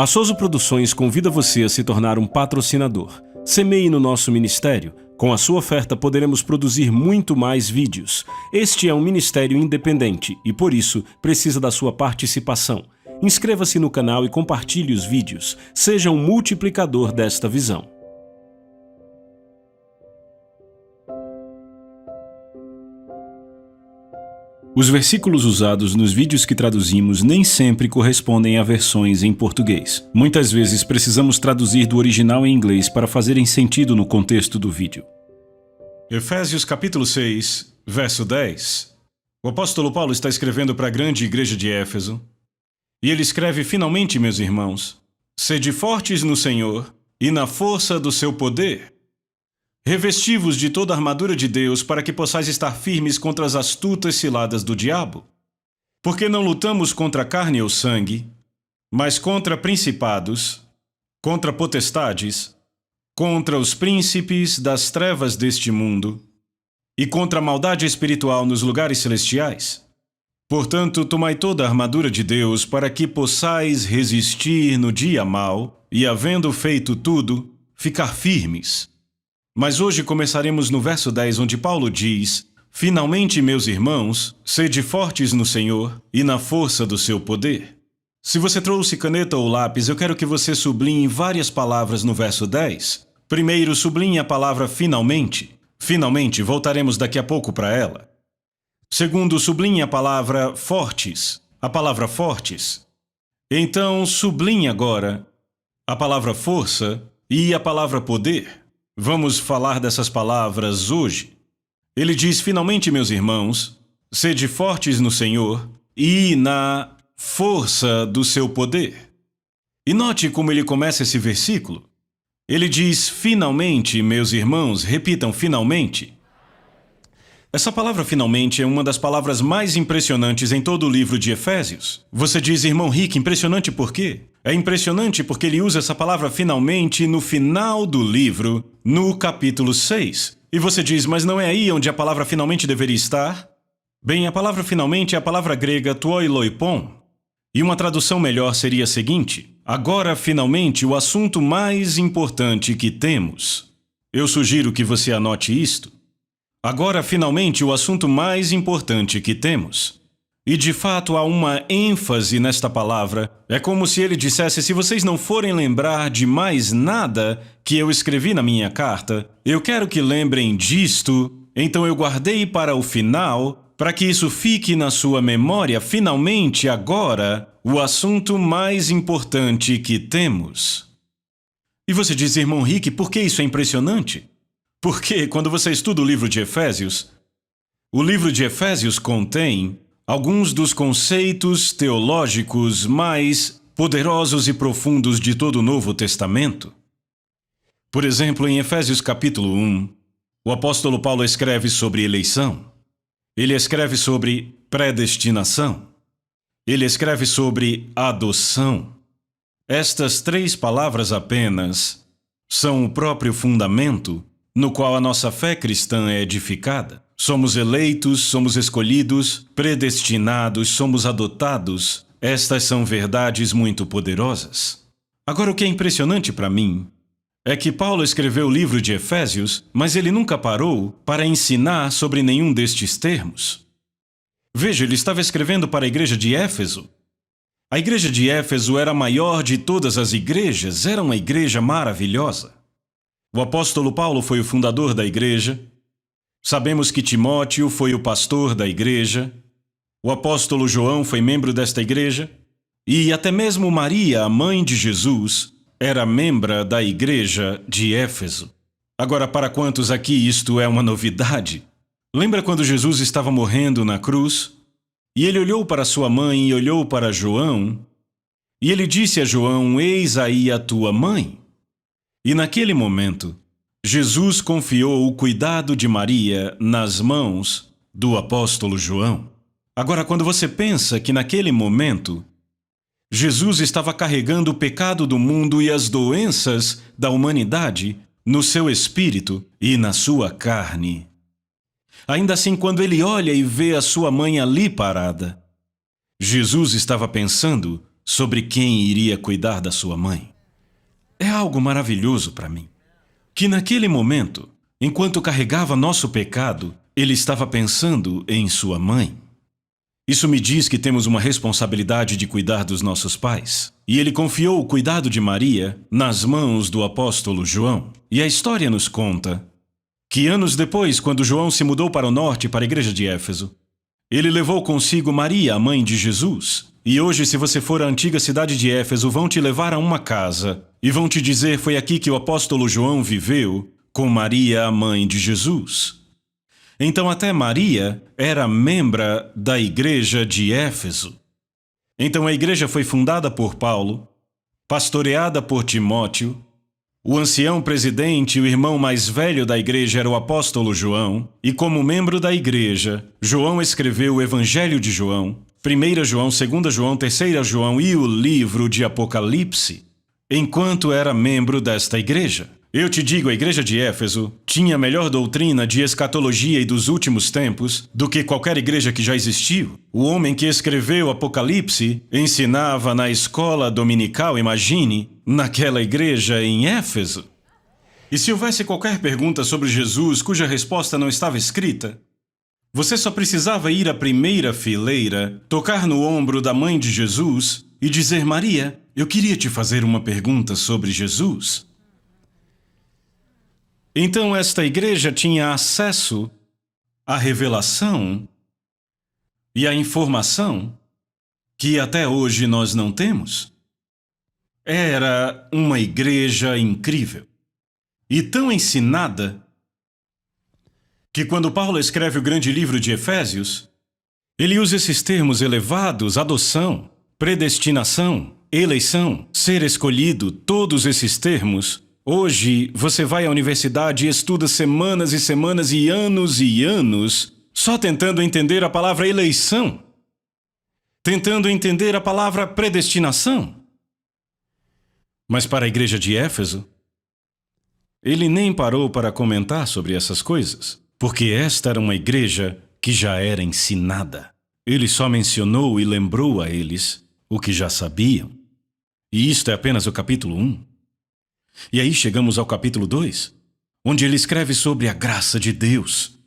A Souza Produções convida você a se tornar um patrocinador. Semeie no nosso ministério. Com a sua oferta poderemos produzir muito mais vídeos. Este é um ministério independente e, por isso, precisa da sua participação. Inscreva-se no canal e compartilhe os vídeos. Seja um multiplicador desta visão. Os versículos usados nos vídeos que traduzimos nem sempre correspondem a versões em português. Muitas vezes precisamos traduzir do original em inglês para fazerem sentido no contexto do vídeo. Efésios capítulo 6, verso 10. O apóstolo Paulo está escrevendo para a grande igreja de Éfeso. E ele escreve: finalmente, meus irmãos, sede fortes no Senhor e na força do seu poder. Revesti-vos de toda a armadura de Deus para que possais estar firmes contra as astutas ciladas do diabo. Porque não lutamos contra a carne ou sangue, mas contra principados, contra potestades, contra os príncipes das trevas deste mundo e contra a maldade espiritual nos lugares celestiais. Portanto, tomai toda a armadura de Deus para que possais resistir no dia mau e, havendo feito tudo, ficar firmes. Mas hoje começaremos no verso 10, onde Paulo diz: finalmente, meus irmãos, sede fortes no Senhor e na força do seu poder. Se você trouxe caneta ou lápis, eu quero que você sublinhe várias palavras no verso 10. Primeiro, sublinhe a palavra finalmente. Finalmente, voltaremos daqui a pouco para ela. Segundo, sublinhe a palavra fortes. A palavra fortes. Então, sublinhe agora a palavra força e a palavra poder. Vamos falar dessas palavras hoje. Ele diz: finalmente, meus irmãos, sede fortes no Senhor e na força do seu poder. E note como ele começa esse versículo. Ele diz: finalmente, meus irmãos, repitam, finalmente. Essa palavra finalmente é uma das palavras mais impressionantes em todo o livro de Efésios. Você diz: irmão Rick, impressionante por quê? É impressionante porque ele usa essa palavra finalmente no final do livro, no capítulo 6. E você diz: mas não é aí onde a palavra finalmente deveria estar? Bem, a palavra finalmente é a palavra grega toiloipon. E uma tradução melhor seria a seguinte: agora finalmente o assunto mais importante que temos. Eu sugiro que você anote isto. Agora finalmente o assunto mais importante que temos. E de fato há uma ênfase nesta palavra. É como se ele dissesse: se vocês não forem lembrar de mais nada que eu escrevi na minha carta, eu quero que lembrem disto, então eu guardei para o final, para que isso fique na sua memória. Finalmente, agora, o assunto mais importante que temos. E você diz: irmão Rick, por que isso é impressionante? Porque quando você estuda o livro de Efésios, o livro de Efésios contém alguns dos conceitos teológicos mais poderosos e profundos de todo o Novo Testamento. Por exemplo, em Efésios capítulo 1, o apóstolo Paulo escreve sobre eleição. Ele escreve sobre predestinação. Ele escreve sobre adoção. Estas três palavras apenas são o próprio fundamento no qual a nossa fé cristã é edificada. Somos eleitos, somos escolhidos, predestinados, somos adotados. Estas são verdades muito poderosas. Agora, o que é impressionante para mim é que Paulo escreveu o livro de Efésios, mas ele nunca parou para ensinar sobre nenhum destes termos. Veja, ele estava escrevendo para a igreja de Éfeso. A igreja de Éfeso era a maior de todas as igrejas, era uma igreja maravilhosa. O apóstolo Paulo foi o fundador da igreja. Sabemos que Timóteo foi o pastor da igreja. O apóstolo João foi membro desta igreja. E até mesmo Maria, a mãe de Jesus, era membra da igreja de Éfeso. Agora, para quantos aqui isto é uma novidade? Lembra quando Jesus estava morrendo na cruz? E ele olhou para sua mãe e olhou para João. E ele disse a João: eis aí a tua mãe. E naquele momento, Jesus confiou o cuidado de Maria nas mãos do apóstolo João. Agora, quando você pensa que naquele momento, Jesus estava carregando o pecado do mundo e as doenças da humanidade no seu espírito e na sua carne. Ainda assim, quando ele olha e vê a sua mãe ali parada, Jesus estava pensando sobre quem iria cuidar da sua mãe. É algo maravilhoso para mim, que naquele momento, enquanto carregava nosso pecado, ele estava pensando em sua mãe. Isso me diz que temos uma responsabilidade de cuidar dos nossos pais. E ele confiou o cuidado de Maria nas mãos do apóstolo João. E a história nos conta que anos depois, quando João se mudou para o norte, para a igreja de Éfeso, ele levou consigo Maria, a mãe de Jesus. E hoje, se você for à antiga cidade de Éfeso, vão te levar a uma casa e vão te dizer: foi aqui que o apóstolo João viveu com Maria, a mãe de Jesus. Então até Maria era membra da igreja de Éfeso. Então a igreja foi fundada por Paulo, pastoreada por Timóteo. O ancião presidente, o irmão mais velho da igreja, era o apóstolo João, e como membro da igreja, João escreveu o Evangelho de João, 1 João, 2 João, 3 João e o livro de Apocalipse, enquanto era membro desta igreja. Eu te digo, a igreja de Éfeso tinha melhor doutrina de escatologia e dos últimos tempos do que qualquer igreja que já existiu. O homem que escreveu Apocalipse ensinava na escola dominical, imagine, naquela igreja em Éfeso. E se houvesse qualquer pergunta sobre Jesus cuja resposta não estava escrita, você só precisava ir à primeira fileira, tocar no ombro da mãe de Jesus e dizer: Maria, eu queria te fazer uma pergunta sobre Jesus. Então esta igreja tinha acesso à revelação e à informação que até hoje nós não temos. Era uma igreja incrível e tão ensinada que quando Paulo escreve o grande livro de Efésios, ele usa esses termos elevados: adoção, predestinação, eleição, ser escolhido, todos esses termos. Hoje, você vai à universidade e estuda semanas e semanas e anos só tentando entender a palavra eleição, tentando entender a palavra predestinação. Mas para a igreja de Éfeso, ele nem parou para comentar sobre essas coisas, porque esta era uma igreja que já era ensinada. Ele só mencionou e lembrou a eles o que já sabiam. E isto é apenas o capítulo 1. E aí chegamos ao capítulo 2, onde ele escreve sobre a graça de Deus.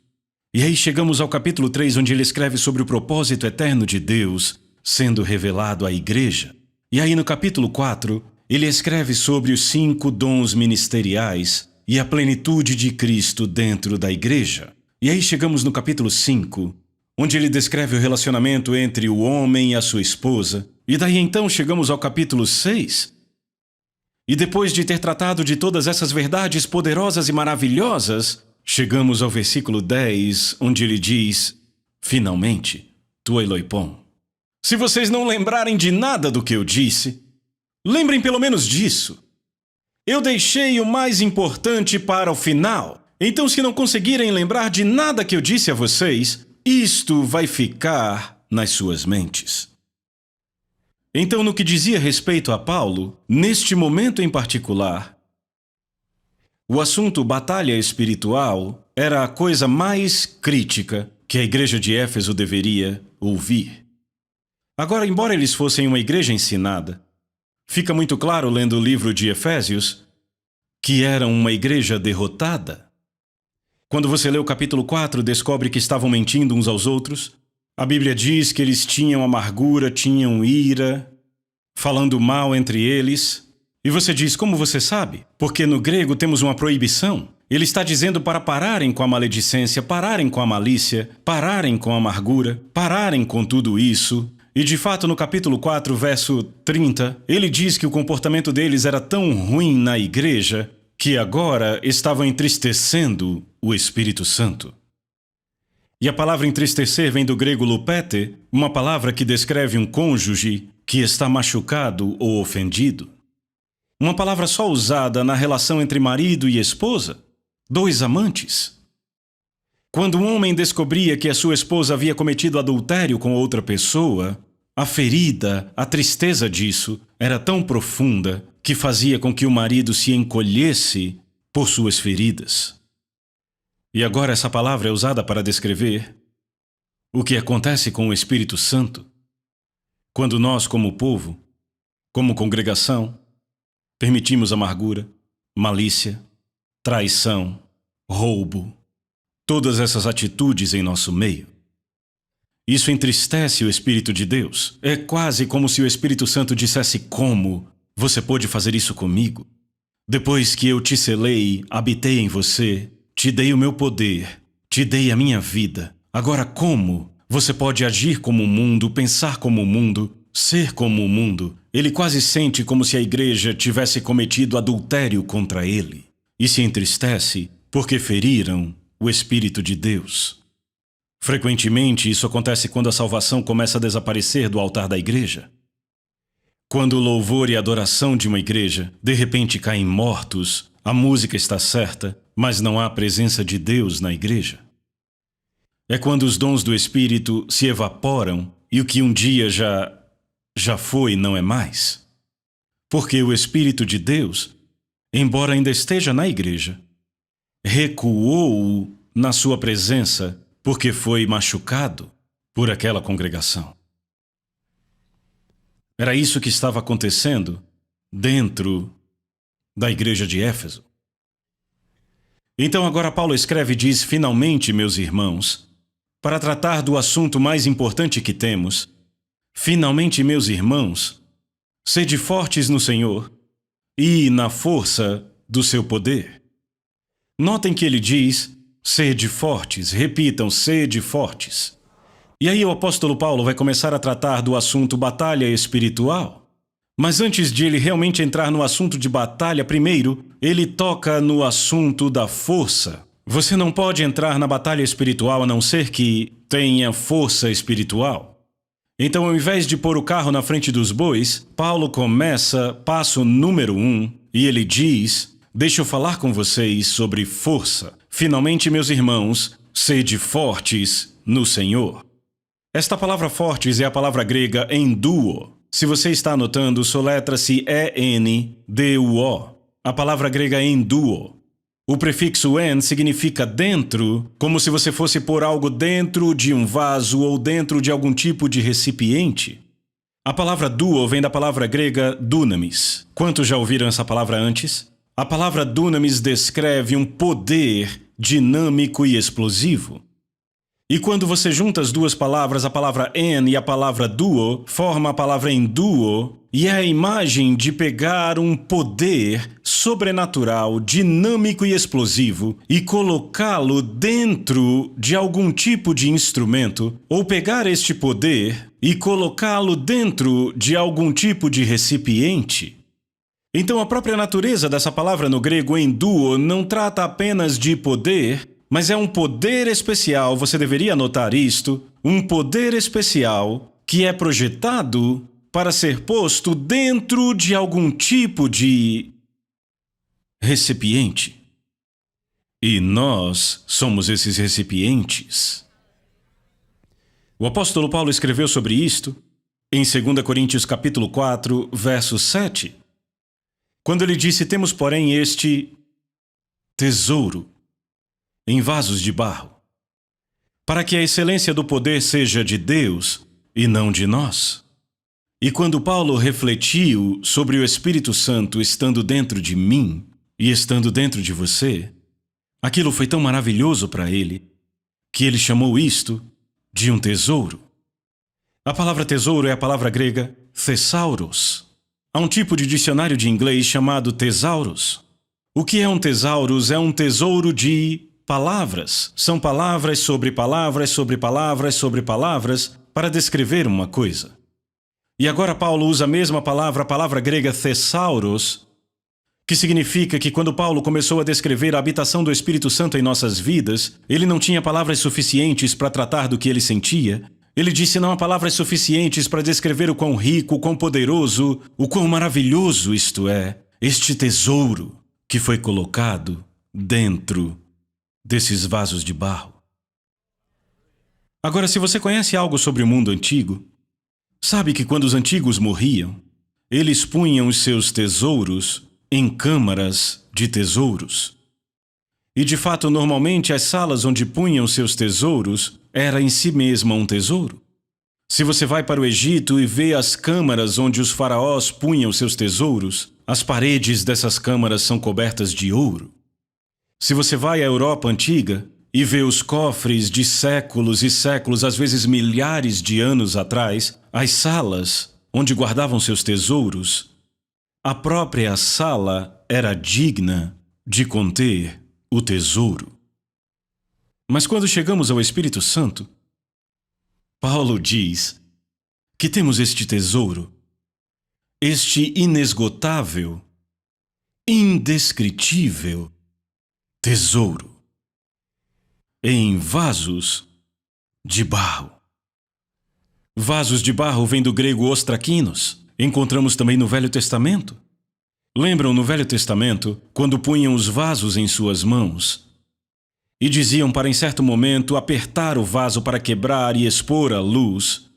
E aí chegamos ao capítulo 3, onde ele escreve sobre o propósito eterno de Deus sendo revelado à igreja. E aí no capítulo 4, ele escreve sobre os 5 dons ministeriais e a plenitude de Cristo dentro da igreja. E aí chegamos no capítulo 5, onde ele descreve o relacionamento entre o homem e a sua esposa. E daí então chegamos ao capítulo 6, e depois de ter tratado de todas essas verdades poderosas e maravilhosas, chegamos ao versículo 10, onde ele diz: finalmente, tu Eloipon. Se vocês não lembrarem de nada do que eu disse, lembrem pelo menos disso. Eu deixei o mais importante para o final. Então, se não conseguirem lembrar de nada que eu disse a vocês, isto vai ficar nas suas mentes. Então, no que dizia respeito a Paulo, neste momento em particular, o assunto batalha espiritual era a coisa mais crítica que a igreja de Éfeso deveria ouvir. Agora, embora eles fossem uma igreja ensinada, fica muito claro lendo o livro de Efésios que eram uma igreja derrotada. Quando você lê o capítulo 4, descobre que estavam mentindo uns aos outros. A Bíblia diz que eles tinham amargura, tinham ira, falando mal entre eles. E você diz: como você sabe? Porque no grego temos uma proibição. Ele está dizendo para pararem com a maledicência, pararem com a malícia, pararem com a amargura, pararem com tudo isso. E de fato, no capítulo 4, verso 30, ele diz que o comportamento deles era tão ruim na igreja que agora estavam entristecendo o Espírito Santo. E a palavra entristecer vem do grego lupete, uma palavra que descreve um cônjuge que está machucado ou ofendido. Uma palavra só usada na relação entre marido e esposa, 2 amantes. Quando um homem descobria que a sua esposa havia cometido adultério com outra pessoa, a ferida, a tristeza disso era tão profunda que fazia com que o marido se encolhesse por suas feridas. E agora essa palavra é usada para descrever o que acontece com o Espírito Santo quando nós, como povo, como congregação, permitimos amargura, malícia, traição, roubo, todas essas atitudes em nosso meio. Isso entristece o Espírito de Deus. É quase como se o Espírito Santo dissesse: como você pôde fazer isso comigo? Depois que eu te selei, habitei em você, te dei o meu poder, te dei a minha vida. Agora como você pode agir como o mundo, pensar como o mundo, ser como o mundo? Ele quase sente como se a igreja tivesse cometido adultério contra ele. E se entristece porque feriram o Espírito de Deus. Frequentemente, isso acontece quando a salvação começa a desaparecer do altar da igreja. Quando o louvor e a adoração de uma igreja de repente caem mortos, a música está certa, mas não há presença de Deus na igreja. É quando os dons do Espírito se evaporam e o que um dia já foi não é mais. Porque o Espírito de Deus, embora ainda esteja na igreja, recuou na sua presença porque foi machucado por aquela congregação. Era isso que estava acontecendo dentro da igreja de Éfeso. Então agora Paulo escreve e diz: finalmente, meus irmãos, para tratar do assunto mais importante que temos, finalmente, meus irmãos, sede fortes no Senhor e na força do seu poder. Notem que ele diz: sede fortes, repitam, sede fortes. E aí o apóstolo Paulo vai começar a tratar do assunto batalha espiritual. Mas antes de ele realmente entrar no assunto de batalha, primeiro, ele toca no assunto da força. Você não pode entrar na batalha espiritual a não ser que tenha força espiritual. Então, ao invés de pôr o carro na frente dos bois, Paulo começa passo número 1 e ele diz: deixa eu falar com vocês sobre força. Finalmente, meus irmãos, sede fortes no Senhor. Esta palavra fortes é a palavra grega enduo. Se você está anotando, soletra-se E-N-D-U-O. A palavra grega enduo. O prefixo en significa dentro, como se você fosse pôr algo dentro de um vaso ou dentro de algum tipo de recipiente. A palavra duo vem da palavra grega dunamis. Quantos já ouviram essa palavra antes? A palavra dunamis descreve um poder dinâmico e explosivo. E quando você junta as duas palavras, a palavra en e a palavra duo, forma a palavra enduo, e é a imagem de pegar um poder sobrenatural, dinâmico e explosivo e colocá-lo dentro de algum tipo de instrumento, ou pegar este poder e colocá-lo dentro de algum tipo de recipiente. Então a própria natureza dessa palavra no grego enduo não trata apenas de poder, mas é um poder especial, você deveria anotar isto, um poder especial que é projetado para ser posto dentro de algum tipo de recipiente. E nós somos esses recipientes. O apóstolo Paulo escreveu sobre isto em 2 Coríntios capítulo 4, verso 7. Quando ele disse: temos, porém, este tesouro em vasos de barro, para que a excelência do poder seja de Deus e não de nós. E quando Paulo refletiu sobre o Espírito Santo estando dentro de mim e estando dentro de você, aquilo foi tão maravilhoso para ele, que ele chamou isto de um tesouro. A palavra tesouro é a palavra grega thesauros. Há um tipo de dicionário de inglês chamado thesaurus. O que é um thesaurus? É um tesouro de palavras. São palavras sobre palavras sobre palavras sobre palavras para descrever uma coisa. E agora Paulo usa a mesma palavra, a palavra grega thesauros, que significa que quando Paulo começou a descrever a habitação do Espírito Santo em nossas vidas, ele não tinha palavras suficientes para tratar do que ele sentia. Ele disse: não há palavras suficientes para descrever o quão rico, o quão poderoso, o quão maravilhoso isto é, este tesouro que foi colocado dentro desses vasos de barro. Agora, se você conhece algo sobre o mundo antigo, sabe que quando os antigos morriam, eles punham os seus tesouros em câmaras de tesouros. E de fato, normalmente, as salas onde punham seus tesouros era em si mesma um tesouro. Se você vai para o Egito e vê as câmaras onde os faraós punham seus tesouros, as paredes dessas câmaras são cobertas de ouro. Se você vai à Europa antiga e vê os cofres de séculos e séculos, às vezes milhares de anos atrás, as salas onde guardavam seus tesouros, a própria sala era digna de conter o tesouro. Mas quando chegamos ao Espírito Santo, Paulo diz que temos este tesouro, este inesgotável, indescritível tesouro, em vasos de barro. Vasos de barro vem do grego ostrakinos. Encontramos também no Velho Testamento. Lembram no Velho Testamento, quando punham os vasos em suas mãos e diziam para em certo momento apertar o vaso para quebrar e expor a luz?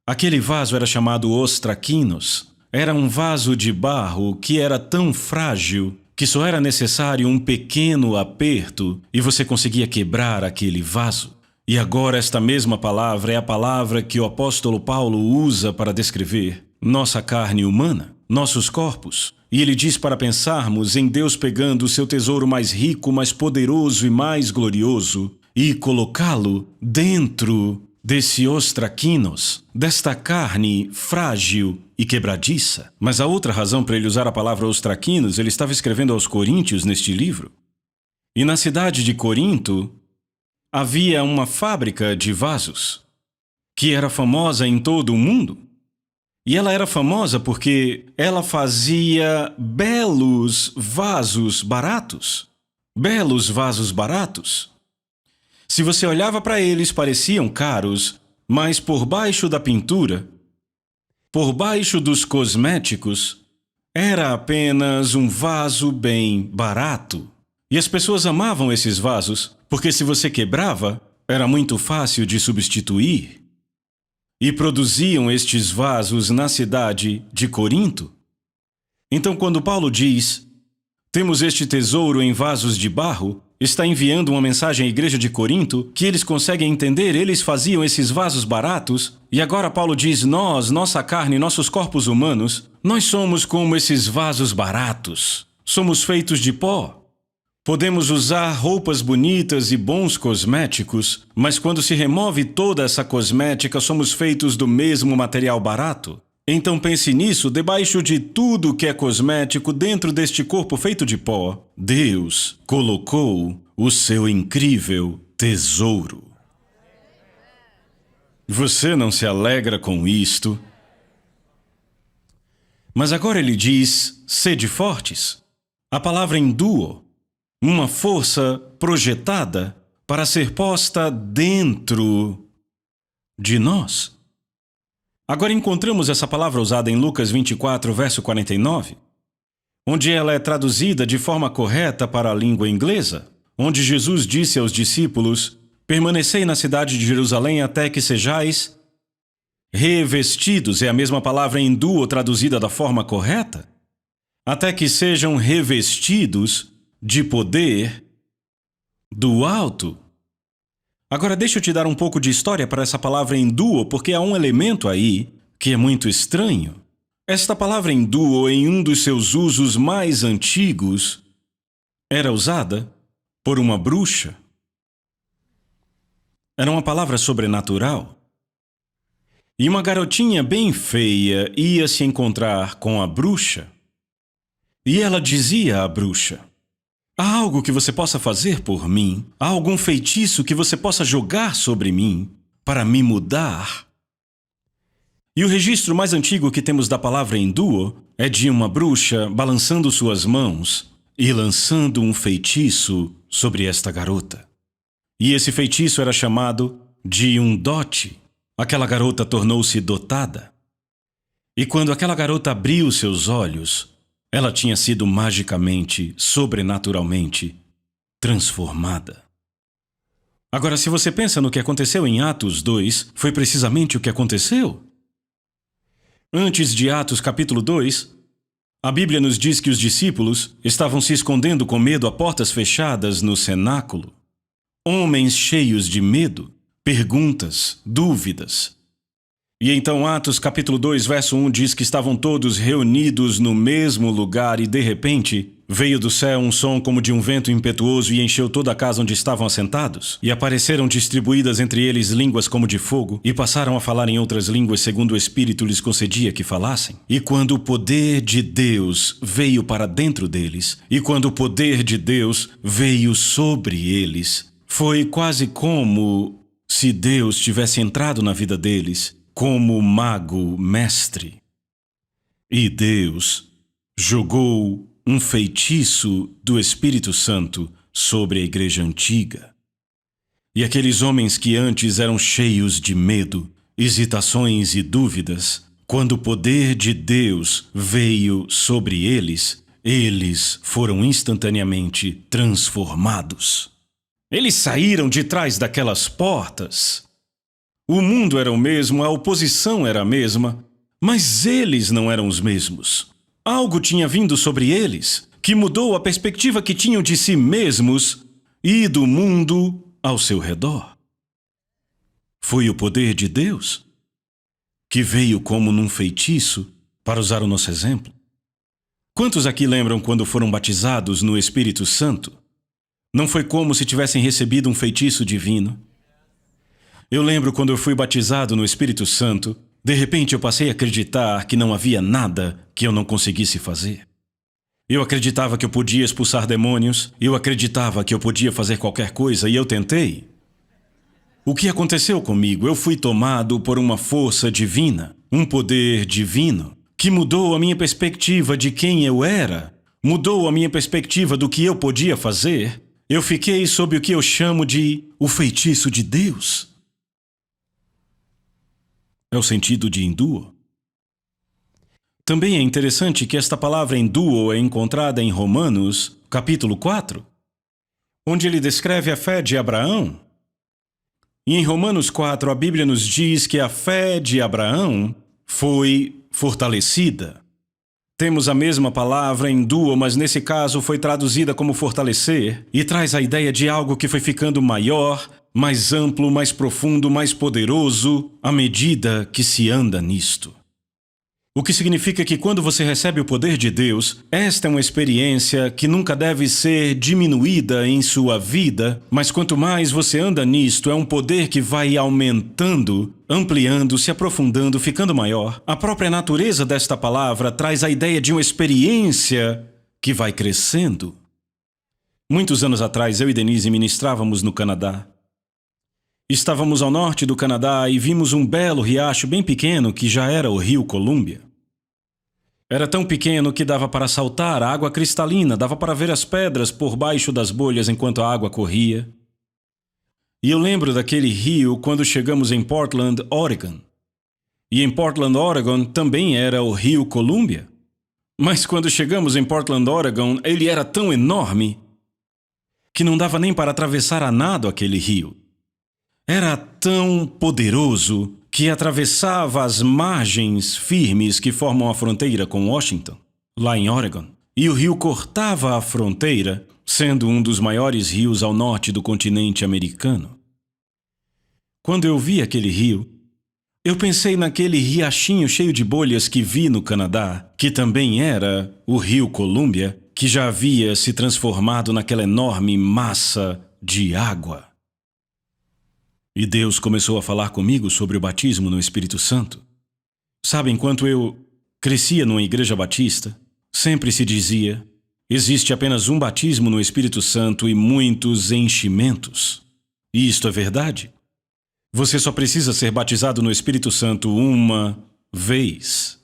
Aquele vaso era chamado ostrakinos. Era um vaso de barro que era tão frágil que só era necessário um pequeno aperto e você conseguia quebrar aquele vaso. E agora esta mesma palavra é a palavra que o apóstolo Paulo usa para descrever nossa carne humana, nossos corpos. E ele diz para pensarmos em Deus pegando o seu tesouro mais rico, mais poderoso e mais glorioso e colocá-lo dentro desse ostrakinos, desta carne frágil e quebradiça. Mas a outra razão para ele usar a palavra ostrakinos, ele estava escrevendo aos Coríntios neste livro. E na cidade de Corinto havia uma fábrica de vasos que era famosa em todo o mundo. E ela era famosa porque ela fazia belos vasos baratos. Belos vasos baratos. Se você olhava para eles, pareciam caros, mas por baixo da pintura, por baixo dos cosméticos, era apenas um vaso bem barato. E as pessoas amavam esses vasos, porque se você quebrava, era muito fácil de substituir. E produziam estes vasos na cidade de Corinto. Então, quando Paulo diz, temos este tesouro em vasos de barro, está enviando uma mensagem à igreja de Corinto que eles conseguem entender, eles faziam esses vasos baratos, e agora Paulo diz, nós, nossa carne, nossos corpos humanos, nós somos como esses vasos baratos. Somos feitos de pó. Podemos usar roupas bonitas e bons cosméticos, mas quando se remove toda essa cosmética, somos feitos do mesmo material barato. Então pense nisso, debaixo de tudo que é cosmético, dentro deste corpo feito de pó, Deus colocou o seu incrível tesouro. Você não se alegra com isto? Mas agora ele diz, sede fortes. A palavra enduo, uma força projetada para ser posta dentro de nós. Agora encontramos essa palavra usada em Lucas 24, verso 49, onde ela é traduzida de forma correta para a língua inglesa, onde Jesus disse aos discípulos, permanecei na cidade de Jerusalém até que sejais revestidos, é a mesma palavra enduo traduzida da forma correta, até que sejam revestidos de poder do alto. Agora deixa eu te dar um pouco de história para essa palavra enduo, porque há um elemento aí que é muito estranho. Esta palavra enduo, em um dos seus usos mais antigos, era usada por uma bruxa. Era uma palavra sobrenatural. E uma garotinha bem feia ia se encontrar com a bruxa. E ela dizia à bruxa, há algo que você possa fazer por mim? Há algum feitiço que você possa jogar sobre mim para me mudar? E o registro mais antigo que temos da palavra enduo é de uma bruxa balançando suas mãos e lançando um feitiço sobre esta garota. E esse feitiço era chamado de um dote. Aquela garota tornou-se dotada. E quando aquela garota abriu seus olhos, ela tinha sido magicamente, sobrenaturalmente, transformada. Agora, se você pensa no que aconteceu em Atos 2, foi precisamente o que aconteceu. Antes de Atos capítulo 2, a Bíblia nos diz que os discípulos estavam se escondendo com medo a portas fechadas no cenáculo. Homens cheios de medo, perguntas, dúvidas. E então Atos capítulo 2, verso 1 diz que estavam todos reunidos no mesmo lugar e de repente veio do céu um som como de um vento impetuoso e encheu toda a casa onde estavam assentados. E apareceram distribuídas entre eles línguas como de fogo e passaram a falar em outras línguas segundo o Espírito lhes concedia que falassem. E quando o poder de Deus veio para dentro deles, e quando o poder de Deus veio sobre eles, foi quase como se Deus tivesse entrado na vida deles como mago mestre. E Deus jogou um feitiço do Espírito Santo sobre a igreja antiga. E aqueles homens que antes eram cheios de medo, hesitações e dúvidas, quando o poder de Deus veio sobre eles, eles foram instantaneamente transformados. Eles saíram de trás daquelas portas. O mundo era o mesmo, a oposição era a mesma, mas eles não eram os mesmos. Algo tinha vindo sobre eles, que mudou a perspectiva que tinham de si mesmos e do mundo ao seu redor. Foi o poder de Deus, que veio como num feitiço, para usar o nosso exemplo. Quantos aqui lembram quando foram batizados no Espírito Santo? Não foi como se tivessem recebido um feitiço divino. Eu lembro quando eu fui batizado no Espírito Santo, de repente eu passei a acreditar que não havia nada que eu não conseguisse fazer. Eu acreditava que eu podia expulsar demônios, eu acreditava que eu podia fazer qualquer coisa e eu tentei. O que aconteceu comigo? Eu fui tomado por uma força divina, um poder divino, que mudou a minha perspectiva de quem eu era, mudou a minha perspectiva do que eu podia fazer. Eu fiquei sob o que eu chamo de o feitiço de Deus. É o sentido de enduo. Também é interessante que esta palavra enduo é encontrada em Romanos, capítulo 4, onde ele descreve a fé de Abraão. E em Romanos 4, a Bíblia nos diz que a fé de Abraão foi fortalecida. Temos a mesma palavra enduo, mas nesse caso foi traduzida como fortalecer e traz a ideia de algo que foi ficando maior, mais amplo, mais profundo, mais poderoso, à medida que se anda nisto. O que significa que quando você recebe o poder de Deus, esta é uma experiência que nunca deve ser diminuída em sua vida, mas quanto mais você anda nisto, é um poder que vai aumentando, ampliando, se aprofundando, ficando maior. A própria natureza desta palavra traz a ideia de uma experiência que vai crescendo. Muitos anos atrás, eu e Denise ministrávamos no Canadá. Estávamos ao norte do Canadá e vimos um belo riacho bem pequeno que já era o Rio Columbia. Era tão pequeno que dava para saltar, a água cristalina, dava para ver as pedras por baixo das bolhas enquanto a água corria. E eu lembro daquele rio quando chegamos em Portland, Oregon. E em Portland, Oregon também era o Rio Columbia. Mas quando chegamos em Portland, Oregon, ele era tão enorme que não dava nem para atravessar a nado aquele rio. Era tão poderoso que atravessava as margens firmes que formam a fronteira com Washington, lá em Oregon. E o rio cortava a fronteira, sendo um dos maiores rios ao norte do continente americano. Quando eu vi aquele rio, eu pensei naquele riachinho cheio de bolhas que vi no Canadá, que também era o Rio Columbia, que já havia se transformado naquela enorme massa de água. E Deus começou a falar comigo sobre o batismo no Espírito Santo. Sabe, enquanto eu crescia numa igreja batista, sempre se dizia, existe apenas um batismo no Espírito Santo e muitos enchimentos. E isto é verdade. Você só precisa ser batizado no Espírito Santo uma vez.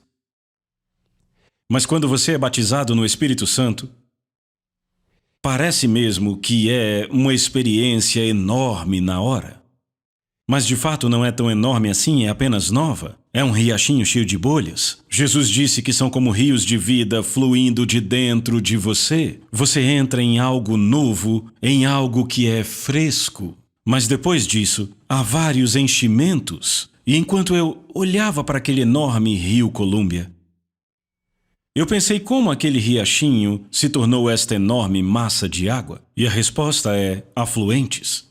Mas quando você é batizado no Espírito Santo, parece mesmo que é uma experiência enorme na hora. Mas de fato não é tão enorme assim, é apenas nova. É um riachinho cheio de bolhas. Jesus disse que são como rios de vida fluindo de dentro de você. Você entra em algo novo, em algo que é fresco. Mas depois disso, há vários enchimentos. E enquanto eu olhava para aquele enorme rio Columbia, eu pensei como aquele riachinho se tornou esta enorme massa de água. E a resposta é afluentes.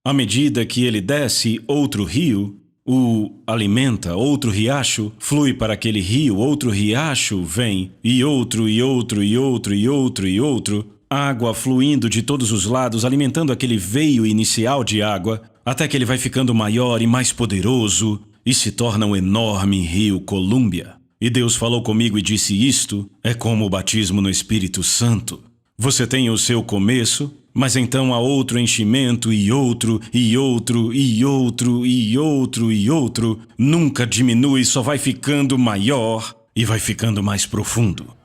À medida que ele desce outro rio, o alimenta, outro riacho flui para aquele rio, outro riacho vem, e outro, e outro, e outro, e outro, e outro, água fluindo de todos os lados, alimentando aquele veio inicial de água, até que ele vai ficando maior e mais poderoso, e se torna um enorme rio Colúmbia. E Deus falou comigo e disse: isto é como o batismo no Espírito Santo. Você tem o seu começo, mas então há outro enchimento e outro, e outro, e outro, e outro, e outro. Nunca diminui, só vai ficando maior e vai ficando mais profundo.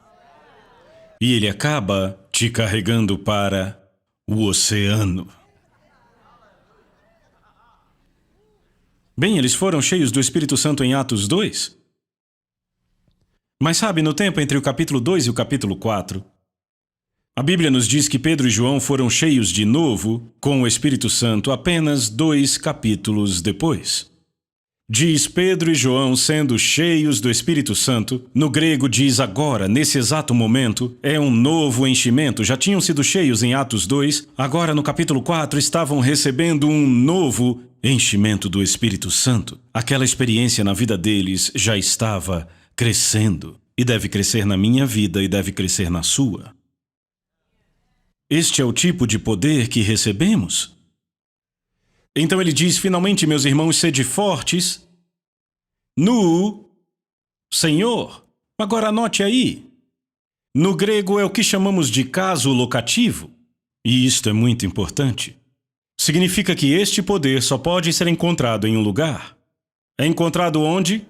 E ele acaba te carregando para o oceano. Bem, eles foram cheios do Espírito Santo em Atos 2. Mas sabe, no tempo entre o capítulo 2 e o capítulo 4, a Bíblia nos diz que Pedro e João foram cheios de novo com o Espírito Santo apenas 2 capítulos depois. Diz Pedro e João sendo cheios do Espírito Santo, no grego diz agora, nesse exato momento, é um novo enchimento. Já tinham sido cheios em Atos 2, agora no capítulo 4 estavam recebendo um novo enchimento do Espírito Santo. Aquela experiência na vida deles já estava crescendo, e deve crescer na minha vida e deve crescer na sua. Este é o tipo de poder que recebemos. Então ele diz, finalmente, meus irmãos, sede fortes no Senhor. Agora anote aí. No grego é o que chamamos de caso locativo. E isto é muito importante. Significa que este poder só pode ser encontrado em um lugar. É encontrado onde?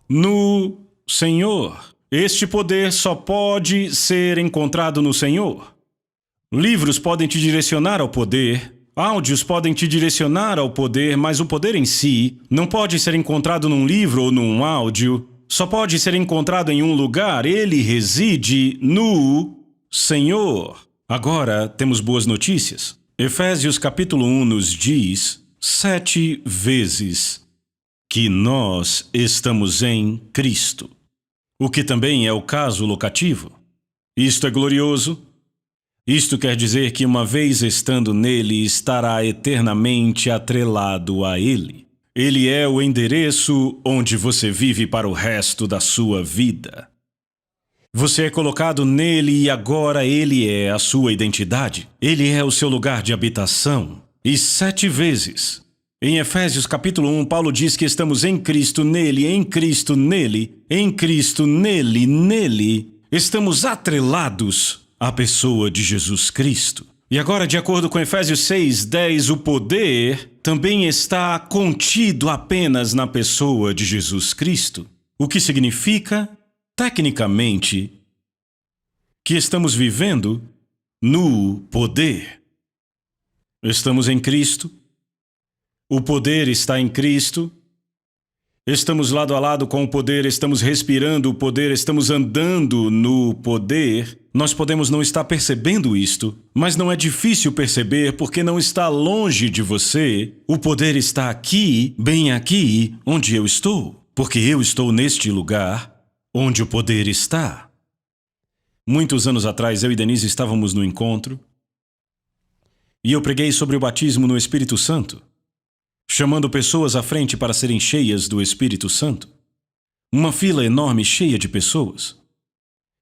No Senhor. Este poder só pode ser encontrado no Senhor. Livros podem te direcionar ao poder, áudios podem te direcionar ao poder, mas o poder em si não pode ser encontrado num livro ou num áudio, só pode ser encontrado em um lugar. Ele reside no Senhor. Agora temos boas notícias. Efésios capítulo 1 nos diz 7 vezes que nós estamos em Cristo, o que também é o caso locativo. Isto é glorioso. Isto quer dizer que uma vez estando nele, estará eternamente atrelado a ele. Ele é o endereço onde você vive para o resto da sua vida. Você é colocado nele e agora ele é a sua identidade. Ele é o seu lugar de habitação. E 7 vezes. Em Efésios capítulo 1, Paulo diz que estamos em Cristo, nele, em Cristo, nele, em Cristo, nele, nele. Estamos atrelados à pessoa de Jesus Cristo. E agora, de acordo com Efésios 6:10, o poder também está contido apenas na pessoa de Jesus Cristo. O que significa, tecnicamente, que estamos vivendo no poder. Estamos em Cristo. O poder está em Cristo. Estamos lado a lado com o poder, estamos respirando o poder, estamos andando no poder. Nós podemos não estar percebendo isto, mas não é difícil perceber porque não está longe de você. O poder está aqui, bem aqui, onde eu estou, porque eu estou neste lugar onde o poder está. Muitos anos atrás, eu e Denise estávamos no encontro e eu preguei sobre o batismo no Espírito Santo, chamando pessoas à frente para serem cheias do Espírito Santo. Uma fila enorme cheia de pessoas.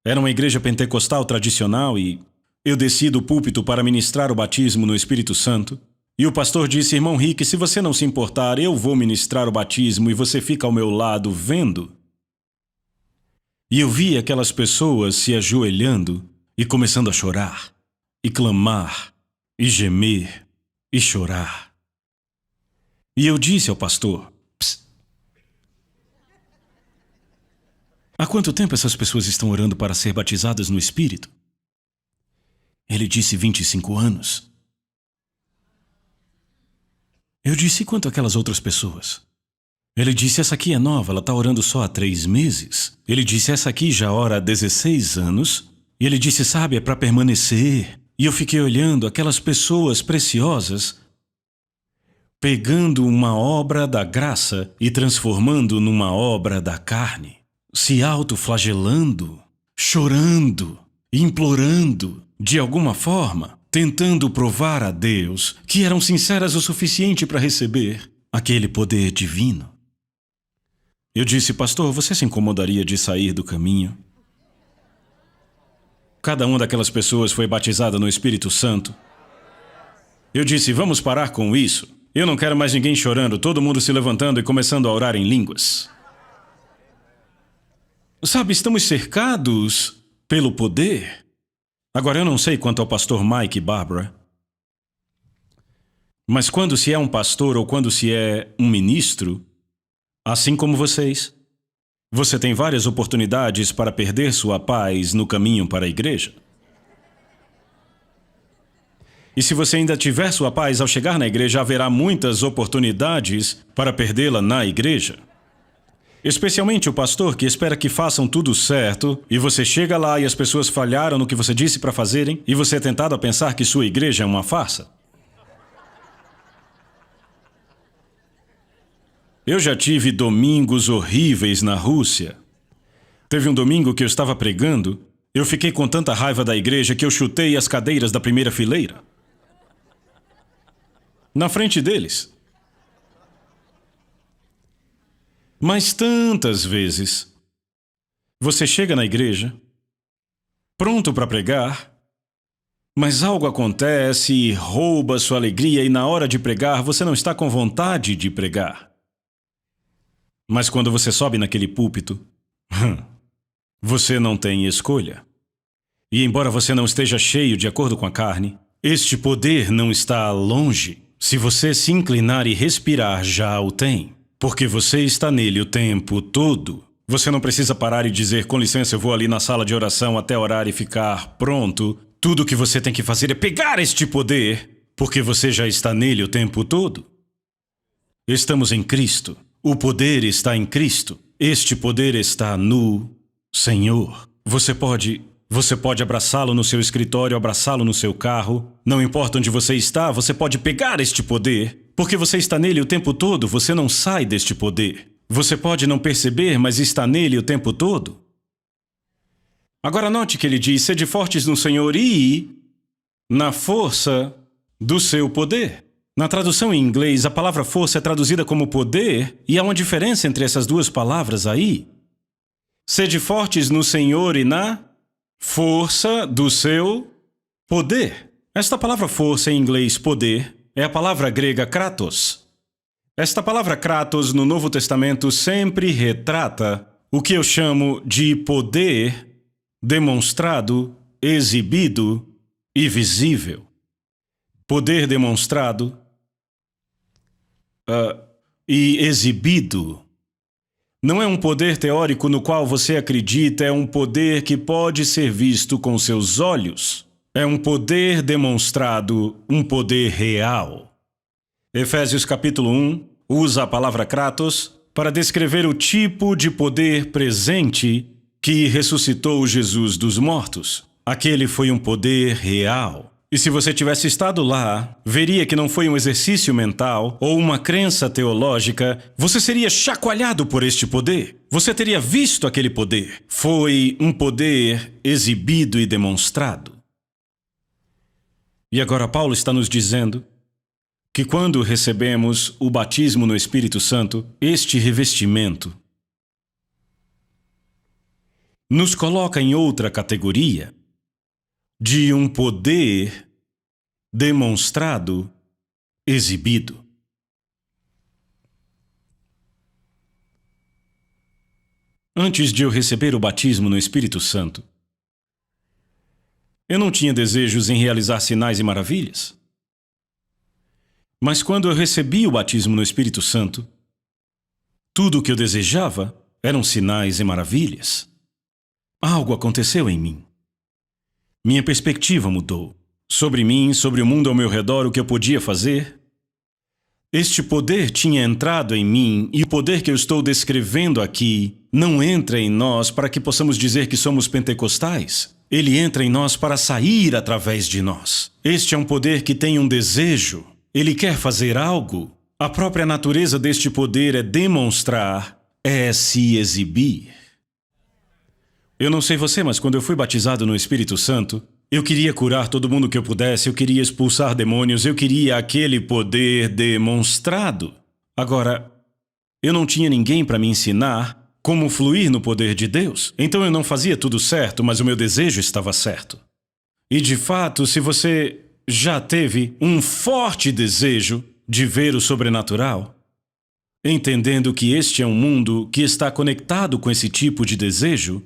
Era uma igreja pentecostal tradicional e eu desci do púlpito para ministrar o batismo no Espírito Santo. E o pastor disse, irmão Rick, se você não se importar, eu vou ministrar o batismo e você fica ao meu lado vendo. E eu vi aquelas pessoas se ajoelhando e começando a chorar, e clamar, e gemer, e chorar. E eu disse ao pastor, psst, há quanto tempo essas pessoas estão orando para ser batizadas no Espírito? Ele disse 25 anos. Eu disse, quanto aquelas outras pessoas? Ele disse, essa aqui é nova, ela está orando só há 3 meses. Ele disse, essa aqui já ora há 16 anos. E ele disse, sabe, é para permanecer. E eu fiquei olhando aquelas pessoas preciosas, pegando uma obra da graça e transformando numa obra da carne, se autoflagelando, chorando, implorando, de alguma forma, tentando provar a Deus que eram sinceras o suficiente para receber. aquele poder divino. Eu disse, pastor, você se incomodaria de sair do caminho? Cada uma daquelas pessoas foi batizada no Espírito Santo. Eu disse, vamos parar com isso. Eu não quero mais ninguém chorando, todo mundo se levantando e começando a orar em línguas. Sabe, estamos cercados pelo poder. Agora, eu não sei quanto ao pastor Mike e Barbara, mas quando se é um pastor ou quando se é um ministro, assim como vocês, você tem várias oportunidades para perder sua paz no caminho para a igreja. E se você ainda tiver sua paz ao chegar na igreja, haverá muitas oportunidades para perdê-la na igreja. Especialmente o pastor que espera que façam tudo certo, e você chega lá e as pessoas falharam no que você disse para fazerem, e você é tentado a pensar que sua igreja é uma farsa. Eu já tive domingos horríveis na Rússia. Teve um domingo que eu estava pregando, eu fiquei com tanta raiva da igreja que eu chutei as cadeiras da primeira fileira. Na frente deles. Mas tantas vezes, você chega na igreja, pronto para pregar, mas algo acontece e rouba sua alegria e na hora de pregar você não está com vontade de pregar. Mas quando você sobe naquele púlpito, você não tem escolha. E embora você não esteja cheio de acordo com a carne, este poder não está longe. Se você se inclinar e respirar, já o tem. Porque você está nele o tempo todo. Você não precisa parar e dizer, com licença, eu vou ali na sala de oração até orar e ficar pronto. Tudo o que você tem que fazer é pegar este poder, porque você já está nele o tempo todo. Estamos em Cristo. O poder está em Cristo. Este poder está no Senhor. Você pode abraçá-lo no seu escritório, abraçá-lo no seu carro. Não importa onde você está, você pode pegar este poder. Porque você está nele o tempo todo, você não sai deste poder. Você pode não perceber, mas está nele o tempo todo. Agora note que ele diz, sede fortes no Senhor e na força do seu poder. Na tradução em inglês, a palavra força é traduzida como poder, e há uma diferença entre essas duas palavras aí. Sede fortes no Senhor e na força do seu poder. Esta palavra força em inglês, poder, é a palavra grega kratos. Esta palavra kratos no Novo Testamento sempre retrata o que eu chamo de poder demonstrado, exibido e visível. Poder demonstrado e exibido. Não é um poder teórico no qual você acredita, é um poder que pode ser visto com seus olhos. É um poder demonstrado, um poder real. Efésios capítulo 1 usa a palavra kratos para descrever o tipo de poder presente que ressuscitou Jesus dos mortos. Aquele foi um poder real. E se você tivesse estado lá, veria que não foi um exercício mental ou uma crença teológica, você seria chacoalhado por este poder. Você teria visto aquele poder. Foi um poder exibido e demonstrado. E agora Paulo está nos dizendo que quando recebemos o batismo no Espírito Santo, este revestimento nos coloca em outra categoria de um poder demonstrado, exibido. Antes de eu receber o batismo no Espírito Santo, eu não tinha desejos em realizar sinais e maravilhas. Mas quando eu recebi o batismo no Espírito Santo, tudo o que eu desejava eram sinais e maravilhas. Algo aconteceu em mim. Minha perspectiva mudou. Sobre mim, sobre o mundo ao meu redor, o que eu podia fazer. Este poder tinha entrado em mim e o poder que eu estou descrevendo aqui não entra em nós para que possamos dizer que somos pentecostais. Ele entra em nós para sair através de nós. Este é um poder que tem um desejo. Ele quer fazer algo. A própria natureza deste poder é demonstrar, é se exibir. Eu não sei você, mas quando eu fui batizado no Espírito Santo, eu queria curar todo mundo que eu pudesse, eu queria expulsar demônios, eu queria aquele poder demonstrado. Agora, eu não tinha ninguém para me ensinar como fluir no poder de Deus. Então eu não fazia tudo certo, mas o meu desejo estava certo. E de fato, se você já teve um forte desejo de ver o sobrenatural, entendendo que este é um mundo que está conectado com esse tipo de desejo,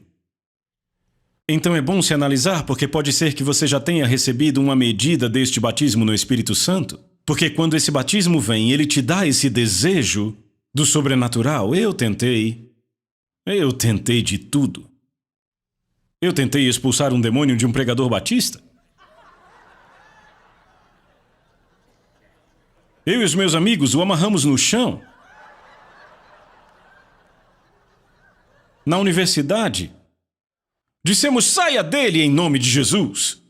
então é bom se analisar, porque pode ser que você já tenha recebido uma medida deste batismo no Espírito Santo. Porque quando esse batismo vem, ele te dá esse desejo do sobrenatural. Eu tentei de tudo. Eu tentei expulsar um demônio de um pregador batista. Eu e os meus amigos o amarramos no chão. Na universidade, dissemos: saia dele em nome de Jesus.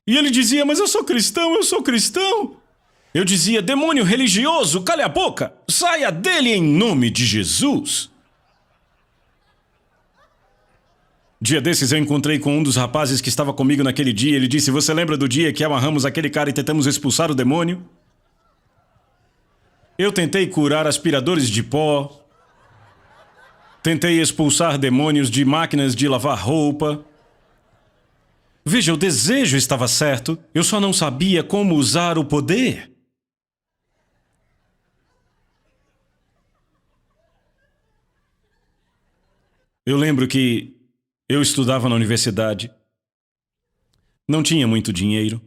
E ele dizia: mas eu sou cristão, eu sou cristão. Eu dizia: demônio religioso, cale a boca, saia dele em nome de Jesus. Dia desses eu encontrei com um dos rapazes que estava comigo naquele dia. Ele disse: você lembra do dia que amarramos aquele cara e tentamos expulsar o demônio? Eu tentei curar aspiradores de pó. Tentei expulsar demônios de máquinas de lavar roupa. Veja, o desejo estava certo. Eu só não sabia como usar o poder. Eu lembro que eu estudava na universidade. Não tinha muito dinheiro.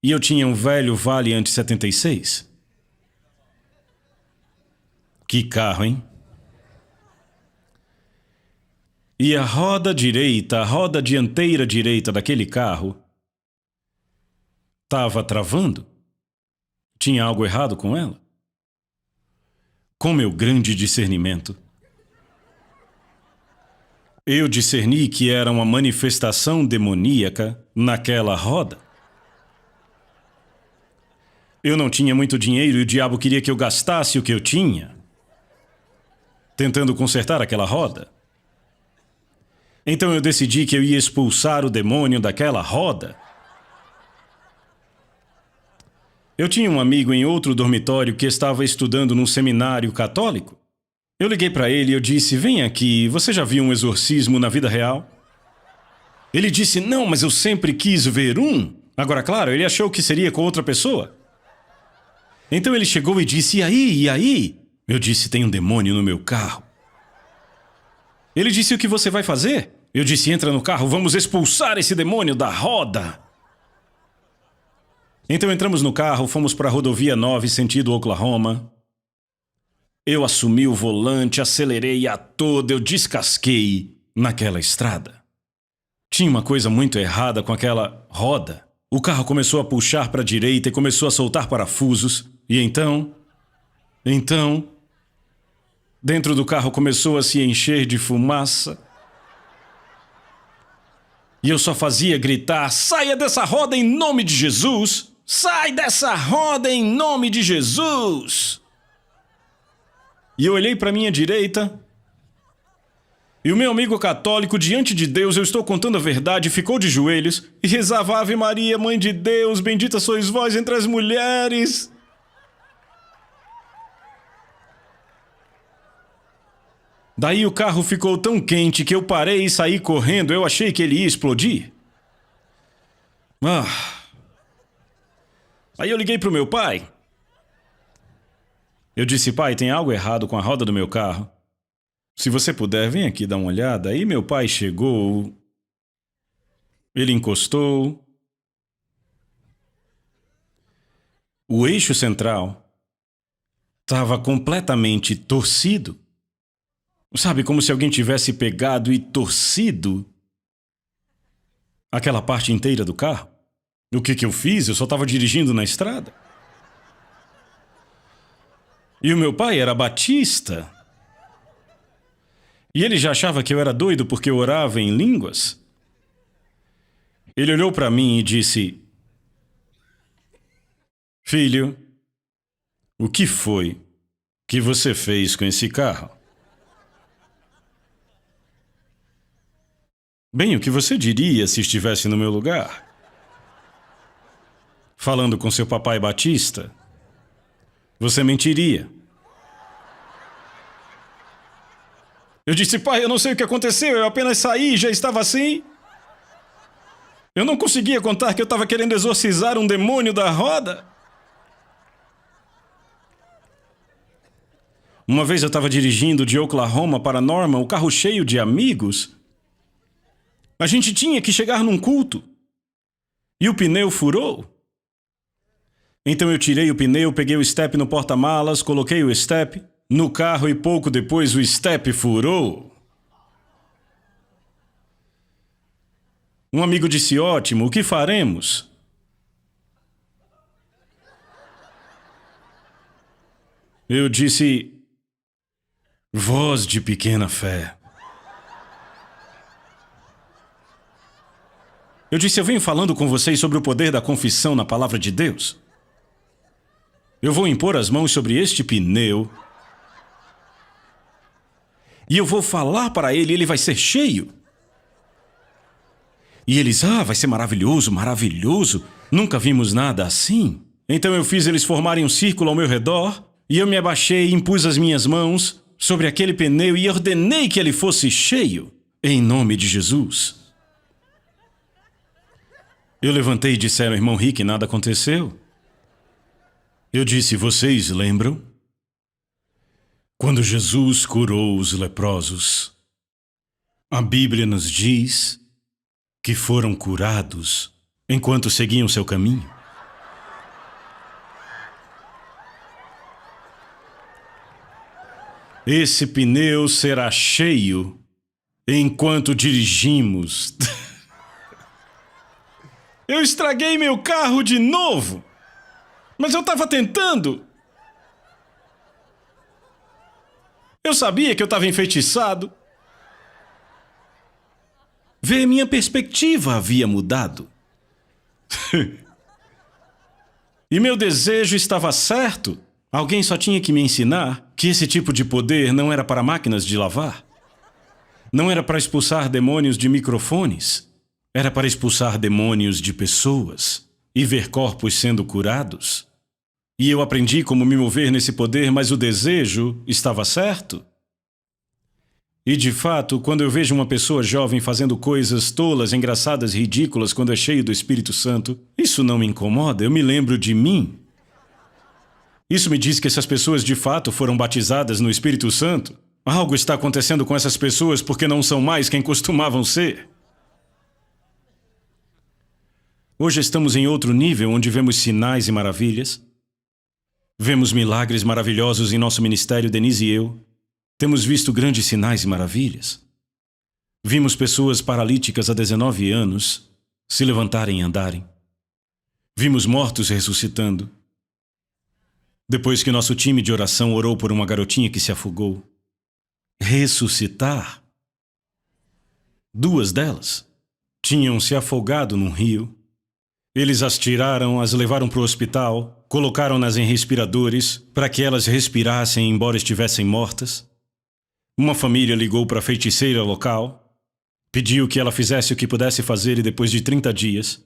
E eu tinha um velho Valiant 76. Que carro, hein? E a roda direita, a roda dianteira direita daquele carro estava travando. Tinha algo errado com ela. Com meu grande discernimento, eu discerni que era uma manifestação demoníaca naquela roda. Eu não tinha muito dinheiro e o diabo queria que eu gastasse o que eu tinha tentando consertar aquela roda. Então eu decidi que eu ia expulsar o demônio daquela roda. Eu tinha um amigo em outro dormitório que estava estudando num seminário católico. Eu liguei para ele e eu disse: vem aqui, você já viu um exorcismo na vida real? Ele disse: não, mas eu sempre quis ver um. Agora, claro, ele achou que seria com outra pessoa. Então ele chegou e disse: e aí, e aí? Eu disse: tem um demônio no meu carro. Ele disse: o que você vai fazer? Eu disse: entra no carro, vamos expulsar esse demônio da roda. Então entramos no carro, fomos para a rodovia 9, sentido Oklahoma. Eu assumi o volante, acelerei a toda, eu descasquei naquela estrada. Tinha uma coisa muito errada com aquela roda. O carro começou a puxar para a direita e começou a soltar parafusos. E então, dentro do carro começou a se encher de fumaça. E eu só fazia gritar: saia dessa roda em nome de Jesus! Sai dessa roda em nome de Jesus! E eu olhei para minha direita. E o meu amigo católico, diante de Deus, eu estou contando a verdade, ficou de joelhos e rezava: Ave Maria, Mãe de Deus, bendita sois vós entre as mulheres. Daí o carro ficou tão quente que eu parei e saí correndo. Eu achei que ele ia explodir. Aí eu liguei pro meu pai. Eu disse: pai, tem algo errado com a roda do meu carro. Se você puder, vem aqui dar uma olhada. Aí meu pai chegou. Ele encostou. O eixo central estava completamente torcido. Sabe, como se alguém tivesse pegado e torcido aquela parte inteira do carro. O que eu fiz? Eu só estava dirigindo na estrada. E o meu pai era batista. E ele já achava que eu era doido porque eu orava em línguas. Ele olhou para mim e disse: filho, o que foi que você fez com esse carro? Bem, o que você diria se estivesse no meu lugar? Falando com seu papai batista? Você mentiria. Eu disse: pai, eu não sei o que aconteceu, eu apenas saí e já estava assim. Eu não conseguia contar que eu estava querendo exorcizar um demônio da roda. Uma vez eu estava dirigindo de Oklahoma para Norman, o carro cheio de amigos. A gente tinha que chegar num culto. E o pneu furou. Então eu tirei o pneu, peguei o step no porta-malas, coloquei o step no carro e pouco depois o step furou. Um amigo disse: ótimo, o que faremos? Eu disse: voz de pequena fé. Eu disse: eu venho falando com vocês sobre o poder da confissão na palavra de Deus. Eu vou impor as mãos sobre este pneu e eu vou falar para ele, ele vai ser cheio. E eles: vai ser maravilhoso, maravilhoso. Nunca vimos nada assim. Então eu fiz eles formarem um círculo ao meu redor e eu me abaixei e impus as minhas mãos sobre aquele pneu e ordenei que ele fosse cheio, em nome de Jesus. Eu levantei e disseram: irmão Rick, nada aconteceu. Eu disse: vocês lembram? Quando Jesus curou os leprosos, a Bíblia nos diz que foram curados enquanto seguiam seu caminho. Esse pneu será cheio enquanto dirigimos. Eu estraguei meu carro de novo, mas eu estava tentando. Eu sabia que eu estava enfeitiçado. Ver minha perspectiva havia mudado. E meu desejo estava certo. Alguém só tinha que me ensinar que esse tipo de poder não era para máquinas de lavar. Não era para expulsar demônios de microfones. Era para expulsar demônios de pessoas e ver corpos sendo curados. E eu aprendi como me mover nesse poder, mas o desejo estava certo. E de fato, quando eu vejo uma pessoa jovem fazendo coisas tolas, engraçadas, ridículas, quando é cheio do Espírito Santo, isso não me incomoda, eu me lembro de mim. Isso me diz que essas pessoas de fato foram batizadas no Espírito Santo. Algo está acontecendo com essas pessoas porque não são mais quem costumavam ser. Hoje estamos em outro nível, onde vemos sinais e maravilhas. Vemos milagres maravilhosos em nosso ministério, Denise e eu. Temos visto grandes sinais e maravilhas. Vimos pessoas paralíticas há 19 anos se levantarem e andarem. Vimos mortos ressuscitando. Depois que nosso time de oração orou por uma garotinha que se afogou. Ressuscitar. 2 delas tinham se afogado num rio. Eles as tiraram, as levaram para o hospital, colocaram-nas em respiradores para que elas respirassem embora estivessem mortas. Uma família ligou para a feiticeira local, pediu que ela fizesse o que pudesse fazer e depois de 30 dias,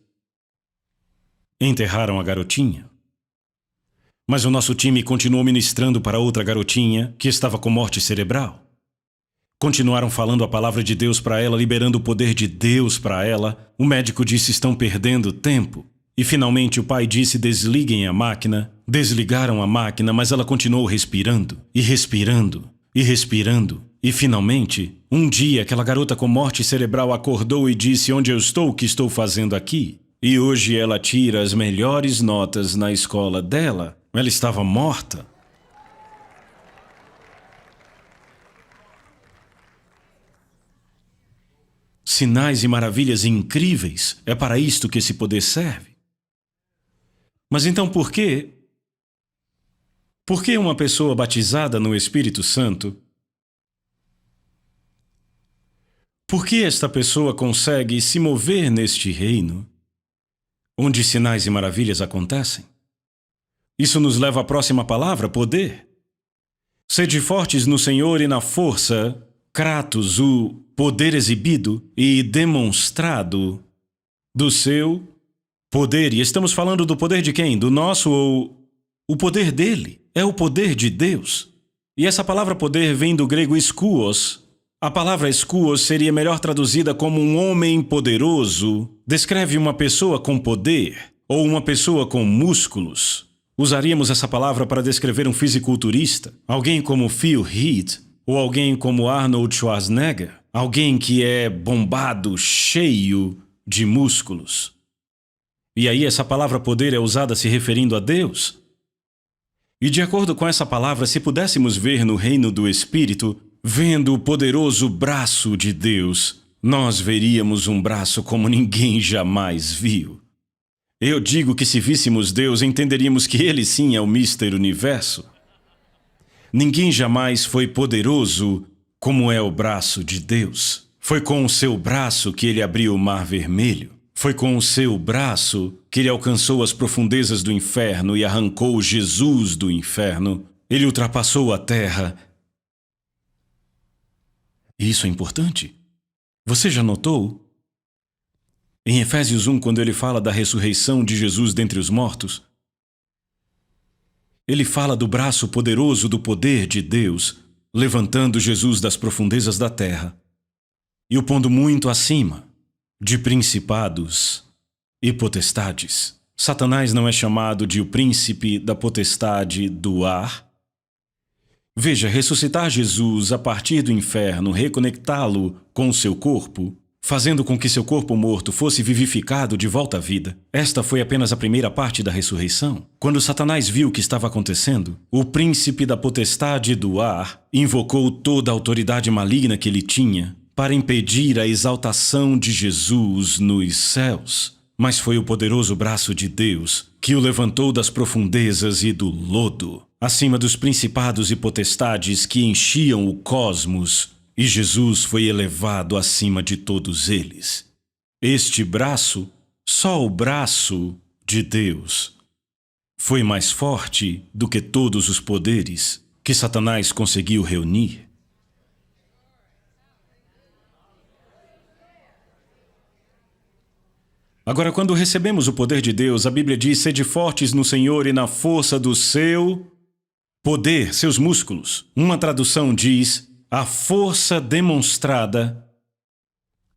enterraram a garotinha. Mas o nosso time continuou ministrando para outra garotinha que estava com morte cerebral. Continuaram falando a palavra de Deus para ela, liberando o poder de Deus para ela. O médico disse: estão perdendo tempo. E finalmente o pai disse: desliguem a máquina. Desligaram a máquina, mas ela continuou respirando, e respirando, e respirando. E finalmente, um dia aquela garota com morte cerebral acordou e disse: onde eu estou, o que estou fazendo aqui? E hoje ela tira as melhores notas na escola dela. Ela estava morta. Sinais e maravilhas incríveis. É para isto que esse poder serve. Mas então por quê? Por que uma pessoa batizada no Espírito Santo? Por que esta pessoa consegue se mover neste reino, onde sinais e maravilhas acontecem? Isso nos leva à próxima palavra, poder. Sede fortes no Senhor e na força, Kratos, o poder exibido e demonstrado do seu poder. E estamos falando do poder de quem? Do nosso ou O poder dele é o poder de Deus. E essa palavra poder vem do grego skouos. A palavra skouos seria melhor traduzida como um homem poderoso. Descreve uma pessoa com poder ou uma pessoa com músculos. Usaríamos essa palavra para descrever um fisiculturista, alguém como Phil Heath ou alguém como Arnold Schwarzenegger, alguém que é bombado, cheio de músculos. E aí essa palavra poder é usada se referindo a Deus. E de acordo com essa palavra, se pudéssemos ver no reino do Espírito, vendo o poderoso braço de Deus, nós veríamos um braço como ninguém jamais viu. Eu digo que se víssemos Deus, entenderíamos que Ele sim é o Mister Universo. Ninguém jamais foi poderoso como é o braço de Deus. Foi com o seu braço que Ele abriu o Mar Vermelho. Foi com o seu braço que Ele alcançou as profundezas do inferno e arrancou Jesus do inferno. Ele ultrapassou a terra. E isso é importante. Você já notou? Em Efésios 1, quando ele fala da ressurreição de Jesus dentre os mortos, ele fala do braço poderoso do poder de Deus, levantando Jesus das profundezas da terra e o pondo muito acima de principados e potestades. Satanás não é chamado de o príncipe da potestade do ar. Veja, ressuscitar Jesus a partir do inferno, reconectá-lo com o seu corpo, fazendo com que seu corpo morto fosse vivificado de volta à vida. Esta foi apenas a primeira parte da ressurreição. Quando Satanás viu o que estava acontecendo, o príncipe da potestade do ar invocou toda a autoridade maligna que ele tinha para impedir a exaltação de Jesus nos céus. Mas foi o poderoso braço de Deus que o levantou das profundezas e do lodo, acima dos principados e potestades que enchiam o cosmos, e Jesus foi elevado acima de todos eles. Este braço, só o braço de Deus, foi mais forte do que todos os poderes que Satanás conseguiu reunir. Agora, quando recebemos o poder de Deus, a Bíblia diz: sede fortes no Senhor e na força do seu poder, seus músculos. Uma tradução diz: a força demonstrada,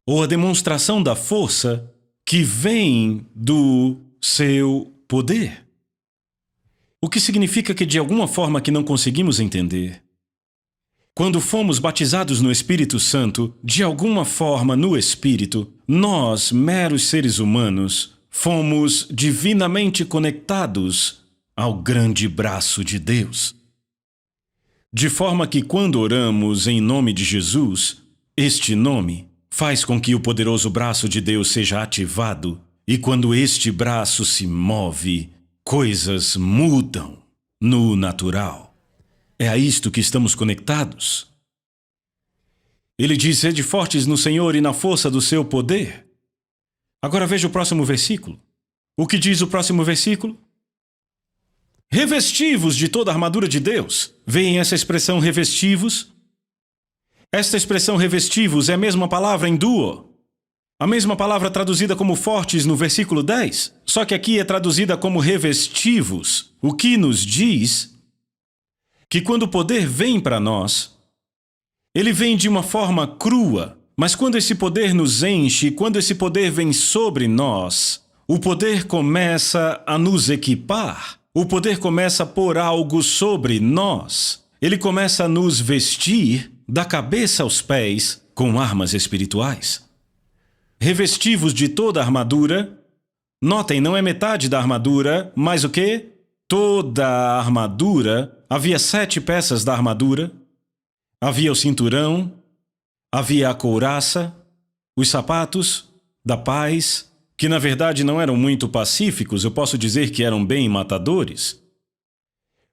ou a demonstração da força que vem do seu poder. O que significa que, de alguma forma que não conseguimos entender, quando fomos batizados no Espírito Santo, de alguma forma no Espírito, nós, meros seres humanos, fomos divinamente conectados ao grande braço de Deus. De forma que quando oramos em nome de Jesus, este nome faz com que o poderoso braço de Deus seja ativado, e quando este braço se move, coisas mudam no natural. É a isto que estamos conectados. Ele diz: sede fortes no Senhor e na força do seu poder. Agora veja o próximo versículo. O que diz o próximo versículo? Revestivos de toda a armadura de Deus. Veem essa expressão revestivos? Esta expressão revestivos é a mesma palavra em duo. A mesma palavra traduzida como fortes no versículo 10. Só que aqui é traduzida como revestivos. O que nos diz que quando o poder vem para nós, ele vem de uma forma crua. Mas quando esse poder nos enche, quando esse poder vem sobre nós, o poder começa a nos equipar. O poder começa a pôr algo sobre nós. Ele começa a nos vestir da cabeça aos pés com armas espirituais. Revestivos de toda a armadura. Notem, não é metade da armadura, mas o quê? Toda a armadura. Havia 7 peças da armadura. Havia o cinturão, havia a couraça, os sapatos da paz, que na verdade não eram muito pacíficos, eu posso dizer que eram bem matadores.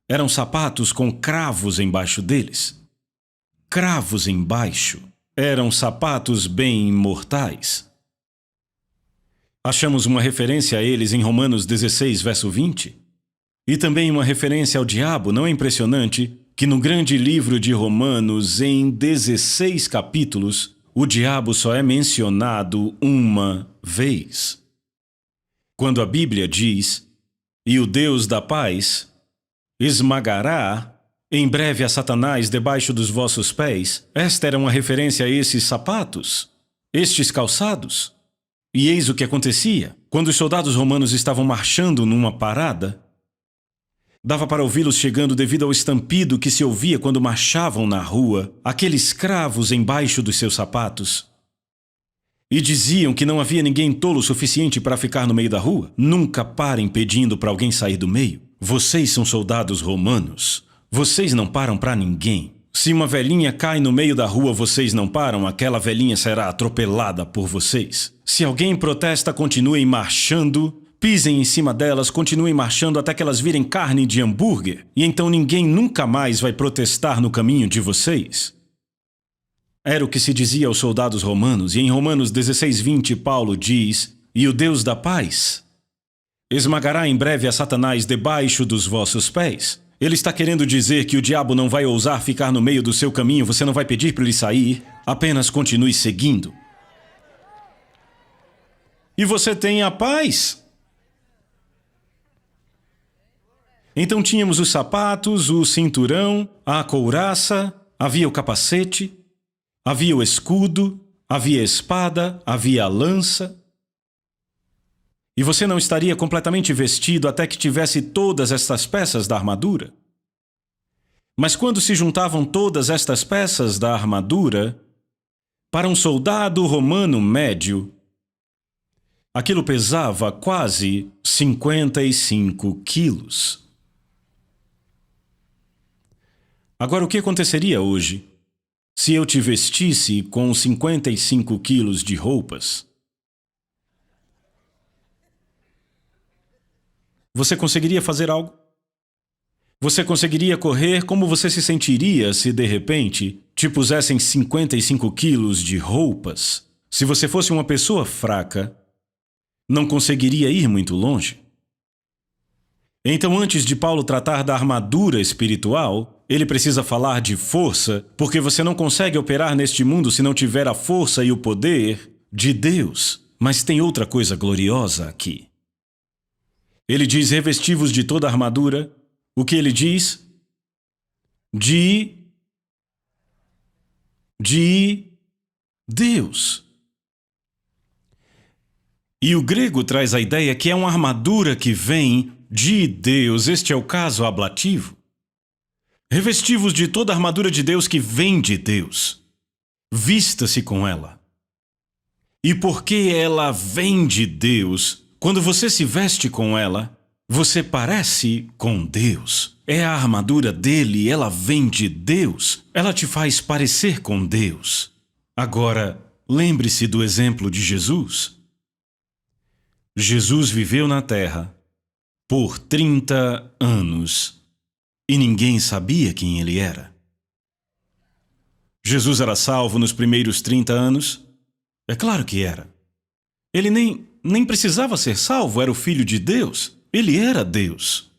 Eram sapatos com cravos embaixo deles. Cravos embaixo. Eram sapatos bem mortais. Achamos uma referência a eles em Romanos 16, verso 20. E também uma referência ao diabo. Não é impressionante que no grande livro de Romanos, em 16 capítulos, o diabo só é mencionado uma vez? Quando a Bíblia diz: e o Deus da paz esmagará em breve a Satanás debaixo dos vossos pés. Esta era uma referência a esses sapatos, estes calçados. E eis o que acontecia. Quando os soldados romanos estavam marchando numa parada, dava para ouvi-los chegando devido ao estampido que se ouvia quando marchavam na rua, aqueles cravos embaixo dos seus sapatos. E diziam que não havia ninguém tolo o suficiente para ficar no meio da rua. Nunca parem pedindo para alguém sair do meio. Vocês são soldados romanos. Vocês não param para ninguém. Se uma velhinha cai no meio da rua, vocês não param, aquela velhinha será atropelada por vocês. Se alguém protesta, continuem marchando. Pisem em cima delas, continuem marchando até que elas virem carne de hambúrguer. E então ninguém nunca mais vai protestar no caminho de vocês. Era o que se dizia aos soldados romanos, e em Romanos 16:20 Paulo diz: "E o Deus da paz esmagará em breve a Satanás debaixo dos vossos pés." Ele está querendo dizer que o diabo não vai ousar ficar no meio do seu caminho, você não vai pedir para ele sair, apenas continue seguindo. E você tem a paz. Então tínhamos os sapatos, o cinturão, a couraça, havia o capacete, havia o escudo, havia a espada, havia a lança. E você não estaria completamente vestido até que tivesse todas estas peças da armadura. Mas quando se juntavam todas estas peças da armadura, para um soldado romano médio, aquilo pesava quase 55 quilos. Agora, o que aconteceria hoje se eu te vestisse com 55 quilos de roupas? Você conseguiria fazer algo? Você conseguiria correr? Como você se sentiria se, de repente, te pusessem 55 quilos de roupas? Se você fosse uma pessoa fraca, não conseguiria ir muito longe. Então, antes de Paulo tratar da armadura espiritual, ele precisa falar de força, porque você não consegue operar neste mundo se não tiver a força e o poder de Deus. Mas tem outra coisa gloriosa aqui. Ele diz: revestivos de toda a armadura. O que ele diz? De Deus. E o grego traz a ideia que é uma armadura que vem de Deus. Este é o caso ablativo. Revestivos de toda a armadura de Deus que vem de Deus. Vista-se com ela. E porque ela vem de Deus, quando você se veste com ela, você parece com Deus. É a armadura dele, ela vem de Deus. Ela te faz parecer com Deus. Agora, lembre-se do exemplo de Jesus. Jesus viveu na terra por 30 anos e ninguém sabia quem ele era. Jesus era salvo nos primeiros 30 anos? É claro que era. Ele nem precisava ser salvo, era o Filho de Deus. Ele era Deus.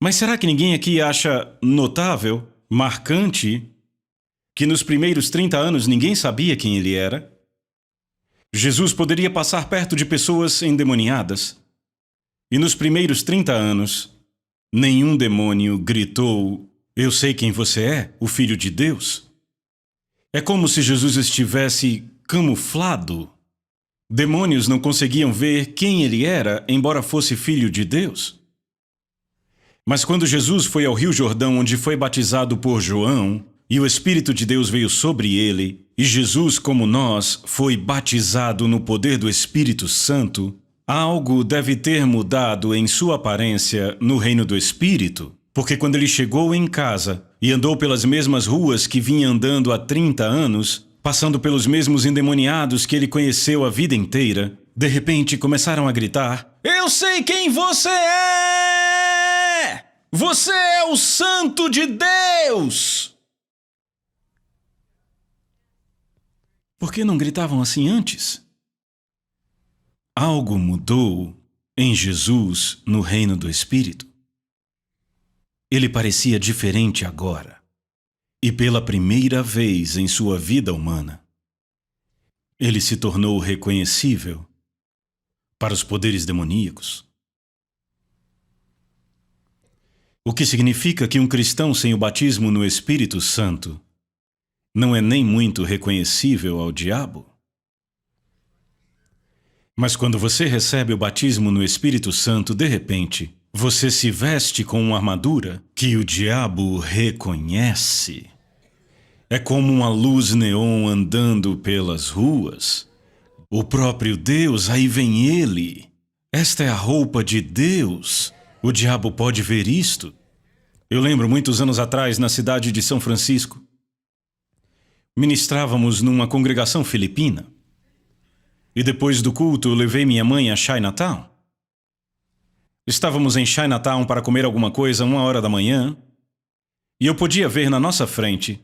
Mas será que ninguém aqui acha notável, marcante, que nos primeiros 30 anos ninguém sabia quem ele era? Jesus poderia passar perto de pessoas endemoniadas. E nos primeiros 30 anos, nenhum demônio gritou: "Eu sei quem você é, o Filho de Deus." É como se Jesus estivesse camuflado. Demônios não conseguiam ver quem ele era, embora fosse Filho de Deus. Mas quando Jesus foi ao Rio Jordão, onde foi batizado por João, e o Espírito de Deus veio sobre ele, e Jesus, como nós, foi batizado no poder do Espírito Santo, algo deve ter mudado em sua aparência no reino do Espírito, porque quando ele chegou em casa e andou pelas mesmas ruas que vinha andando há 30 anos, passando pelos mesmos endemoniados que ele conheceu a vida inteira, de repente começaram a gritar: "Eu sei quem você é! Você é o Santo de Deus!" Por que não gritavam assim antes? Algo mudou em Jesus no reino do Espírito. Ele parecia diferente agora. E pela primeira vez em sua vida humana, ele se tornou reconhecível para os poderes demoníacos. O que significa que um cristão sem o batismo no Espírito Santo não é nem muito reconhecível ao diabo. Mas quando você recebe o batismo no Espírito Santo, de repente, você se veste com uma armadura que o diabo reconhece. É como uma luz neon andando pelas ruas. O próprio Deus, aí vem ele. Esta é a roupa de Deus. O diabo pode ver isto. Eu lembro muitos anos atrás, na cidade de São Francisco, ministrávamos numa congregação filipina. E depois do culto, eu levei minha mãe a Chinatown. Estávamos em Chinatown para comer alguma coisa 1h da manhã, e eu podia ver na nossa frente.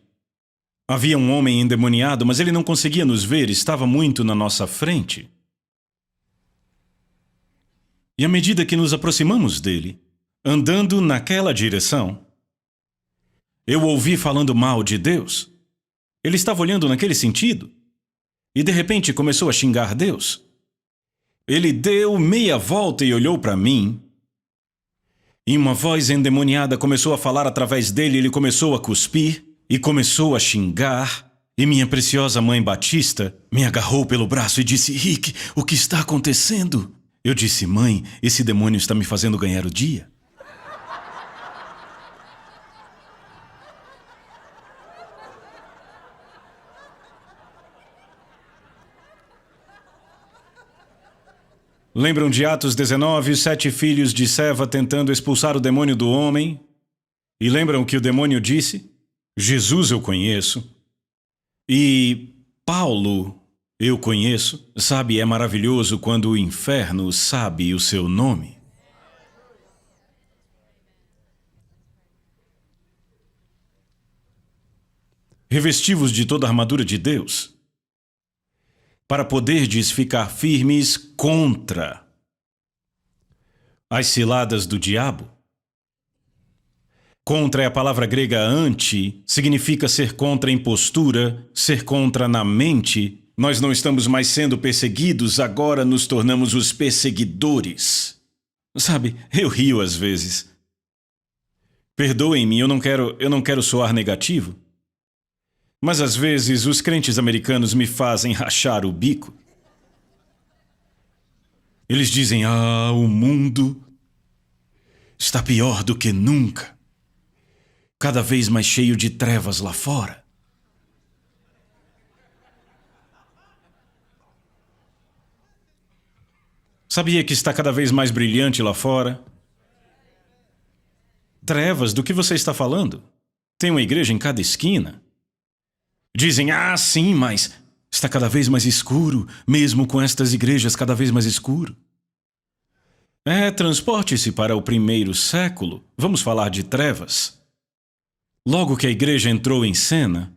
Havia um homem endemoniado, mas ele não conseguia nos ver, estava muito na nossa frente. E à medida que nos aproximamos dele, andando naquela direção, eu ouvi falando mal de Deus. Ele estava olhando naquele sentido e de repente começou a xingar Deus. Ele deu meia volta e olhou para mim. E uma voz endemoniada começou a falar através dele. Ele começou a cuspir e começou a xingar. E minha preciosa mãe Batista me agarrou pelo braço e disse: Rick, o que está acontecendo? Eu disse: mãe, esse demônio está me fazendo ganhar o dia. Lembram de Atos 19, os 7 filhos de Seva tentando expulsar o demônio do homem? E lembram que o demônio disse? Jesus eu conheço. E Paulo eu conheço. Sabe, é maravilhoso quando o inferno sabe o seu nome. Revesti-vos de toda a armadura de Deus, para poderdes ficar firmes contra as ciladas do diabo. Contra é a palavra grega anti, significa ser contra em postura, ser contra na mente. Nós não estamos mais sendo perseguidos, agora nos tornamos os perseguidores. Sabe, eu rio às vezes. Perdoem-me, eu não quero soar negativo. Mas às vezes os crentes americanos me fazem rachar o bico. Eles dizem: o mundo está pior do que nunca. Cada vez mais cheio de trevas lá fora. Sabia que está cada vez mais brilhante lá fora? Trevas, do que você está falando? Tem uma igreja em cada esquina. Dizem: sim, mas está cada vez mais escuro, mesmo com estas igrejas cada vez mais escuro. Transporte-se para o 1º século. Vamos falar de trevas. Logo que a igreja entrou em cena,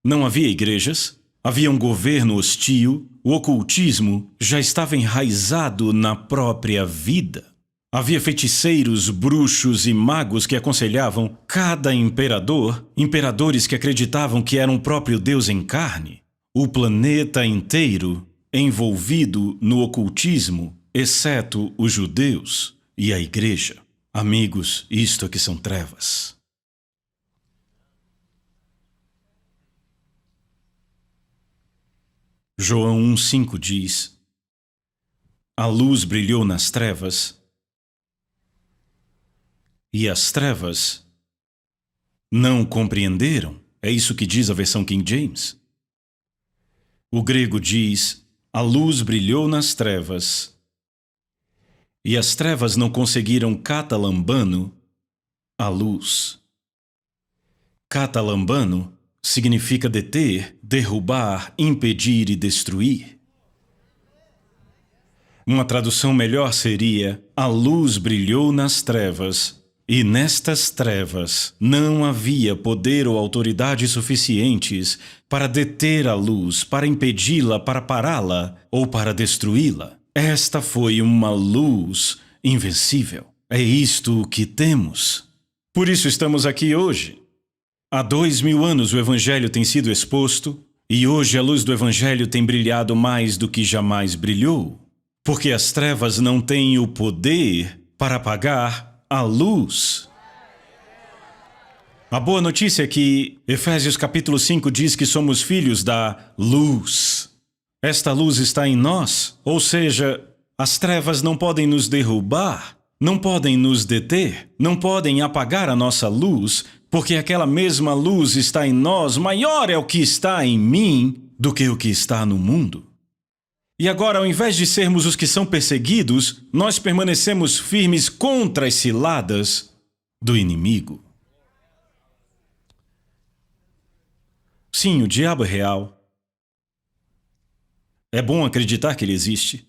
não havia igrejas, havia um governo hostil, o ocultismo já estava enraizado na própria vida. Havia feiticeiros, bruxos e magos que aconselhavam cada imperador, imperadores que acreditavam que eram o próprio Deus em carne, o planeta inteiro envolvido no ocultismo, exceto os judeus e a igreja. Amigos, isto aqui são trevas. João 1,5 diz: a luz brilhou nas trevas, e as trevas não compreenderam. É isso que diz a versão King James. O grego diz: a luz brilhou nas trevas, e as trevas não conseguiram catalambano a luz. Catalambano significa deter, derrubar, impedir e destruir. Uma tradução melhor seria: a luz brilhou nas trevas, e nestas trevas não havia poder ou autoridade suficientes para deter a luz, para impedi-la, para pará-la ou para destruí-la. Esta foi uma luz invencível. É isto que temos. Por isso estamos aqui hoje. Há 2000 anos o Evangelho tem sido exposto, e hoje a luz do Evangelho tem brilhado mais do que jamais brilhou. Porque as trevas não têm o poder para apagar a luz. A boa notícia é que Efésios capítulo 5 diz que somos filhos da luz. Esta luz está em nós, ou seja, as trevas não podem nos derrubar, não podem nos deter, não podem apagar a nossa luz, porque aquela mesma luz está em nós, maior é o que está em mim do que o que está no mundo. E agora, ao invés de sermos os que são perseguidos, nós permanecemos firmes contra as ciladas do inimigo. Sim, o diabo é real. É bom acreditar que ele existe.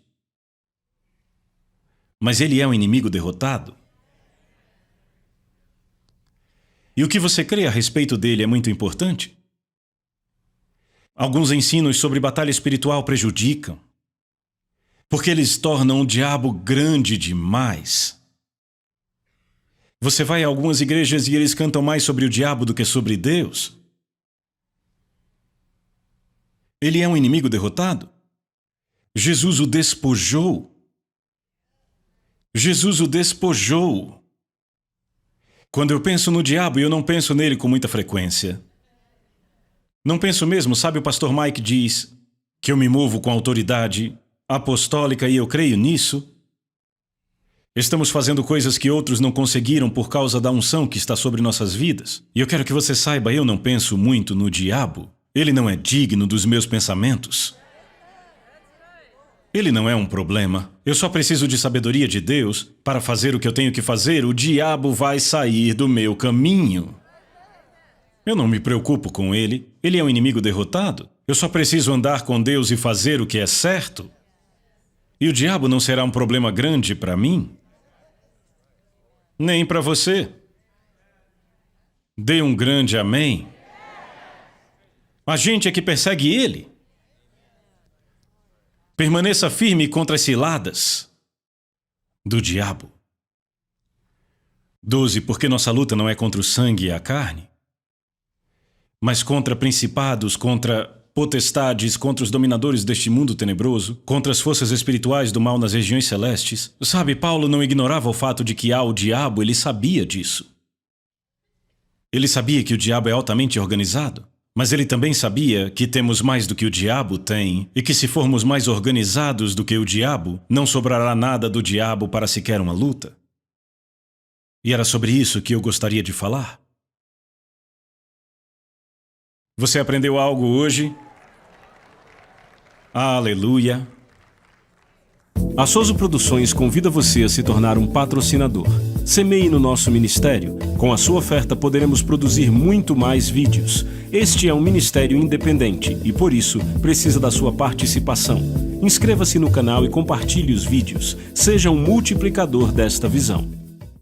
Mas ele é um inimigo derrotado. E o que você crê a respeito dele é muito importante. Alguns ensinos sobre batalha espiritual prejudicam, porque eles tornam o diabo grande demais. Você vai a algumas igrejas e eles cantam mais sobre o diabo do que sobre Deus. Ele é um inimigo derrotado. Jesus o despojou. Jesus o despojou. Quando eu penso no diabo, eu não penso nele com muita frequência. Não penso mesmo, sabe, o pastor Mike diz que eu me movo com autoridade apostólica e eu creio nisso. Estamos fazendo coisas que outros não conseguiram por causa da unção que está sobre nossas vidas. E eu quero que você saiba, eu não penso muito no diabo. Ele não é digno dos meus pensamentos. Ele não é um problema. Eu só preciso de sabedoria de Deus para fazer o que eu tenho que fazer. O diabo vai sair do meu caminho. Eu não me preocupo com ele. Ele é um inimigo derrotado. Eu só preciso andar com Deus e fazer o que é certo. E o diabo não será um problema grande para mim. Nem para você. Dê um grande amém. A gente é que persegue ele. Permaneça firme contra as ciladas do diabo. 12. Porque nossa luta não é contra o sangue e a carne, mas contra principados, contra potestades, contra os dominadores deste mundo tenebroso, contra as forças espirituais do mal nas regiões celestes. Sabe, Paulo não ignorava o fato de que há o diabo, ele sabia disso. Ele sabia que o diabo é altamente organizado. Mas ele também sabia que temos mais do que o diabo tem e que se formos mais organizados do que o diabo, não sobrará nada do diabo para sequer uma luta. E era sobre isso que eu gostaria de falar. Você aprendeu algo hoje? Aleluia! A Soso Produções convida você a se tornar um patrocinador. Semeie no nosso ministério. Com a sua oferta poderemos produzir muito mais vídeos. Este é um ministério independente e, por isso, precisa da sua participação. Inscreva-se no canal e compartilhe os vídeos. Seja um multiplicador desta visão.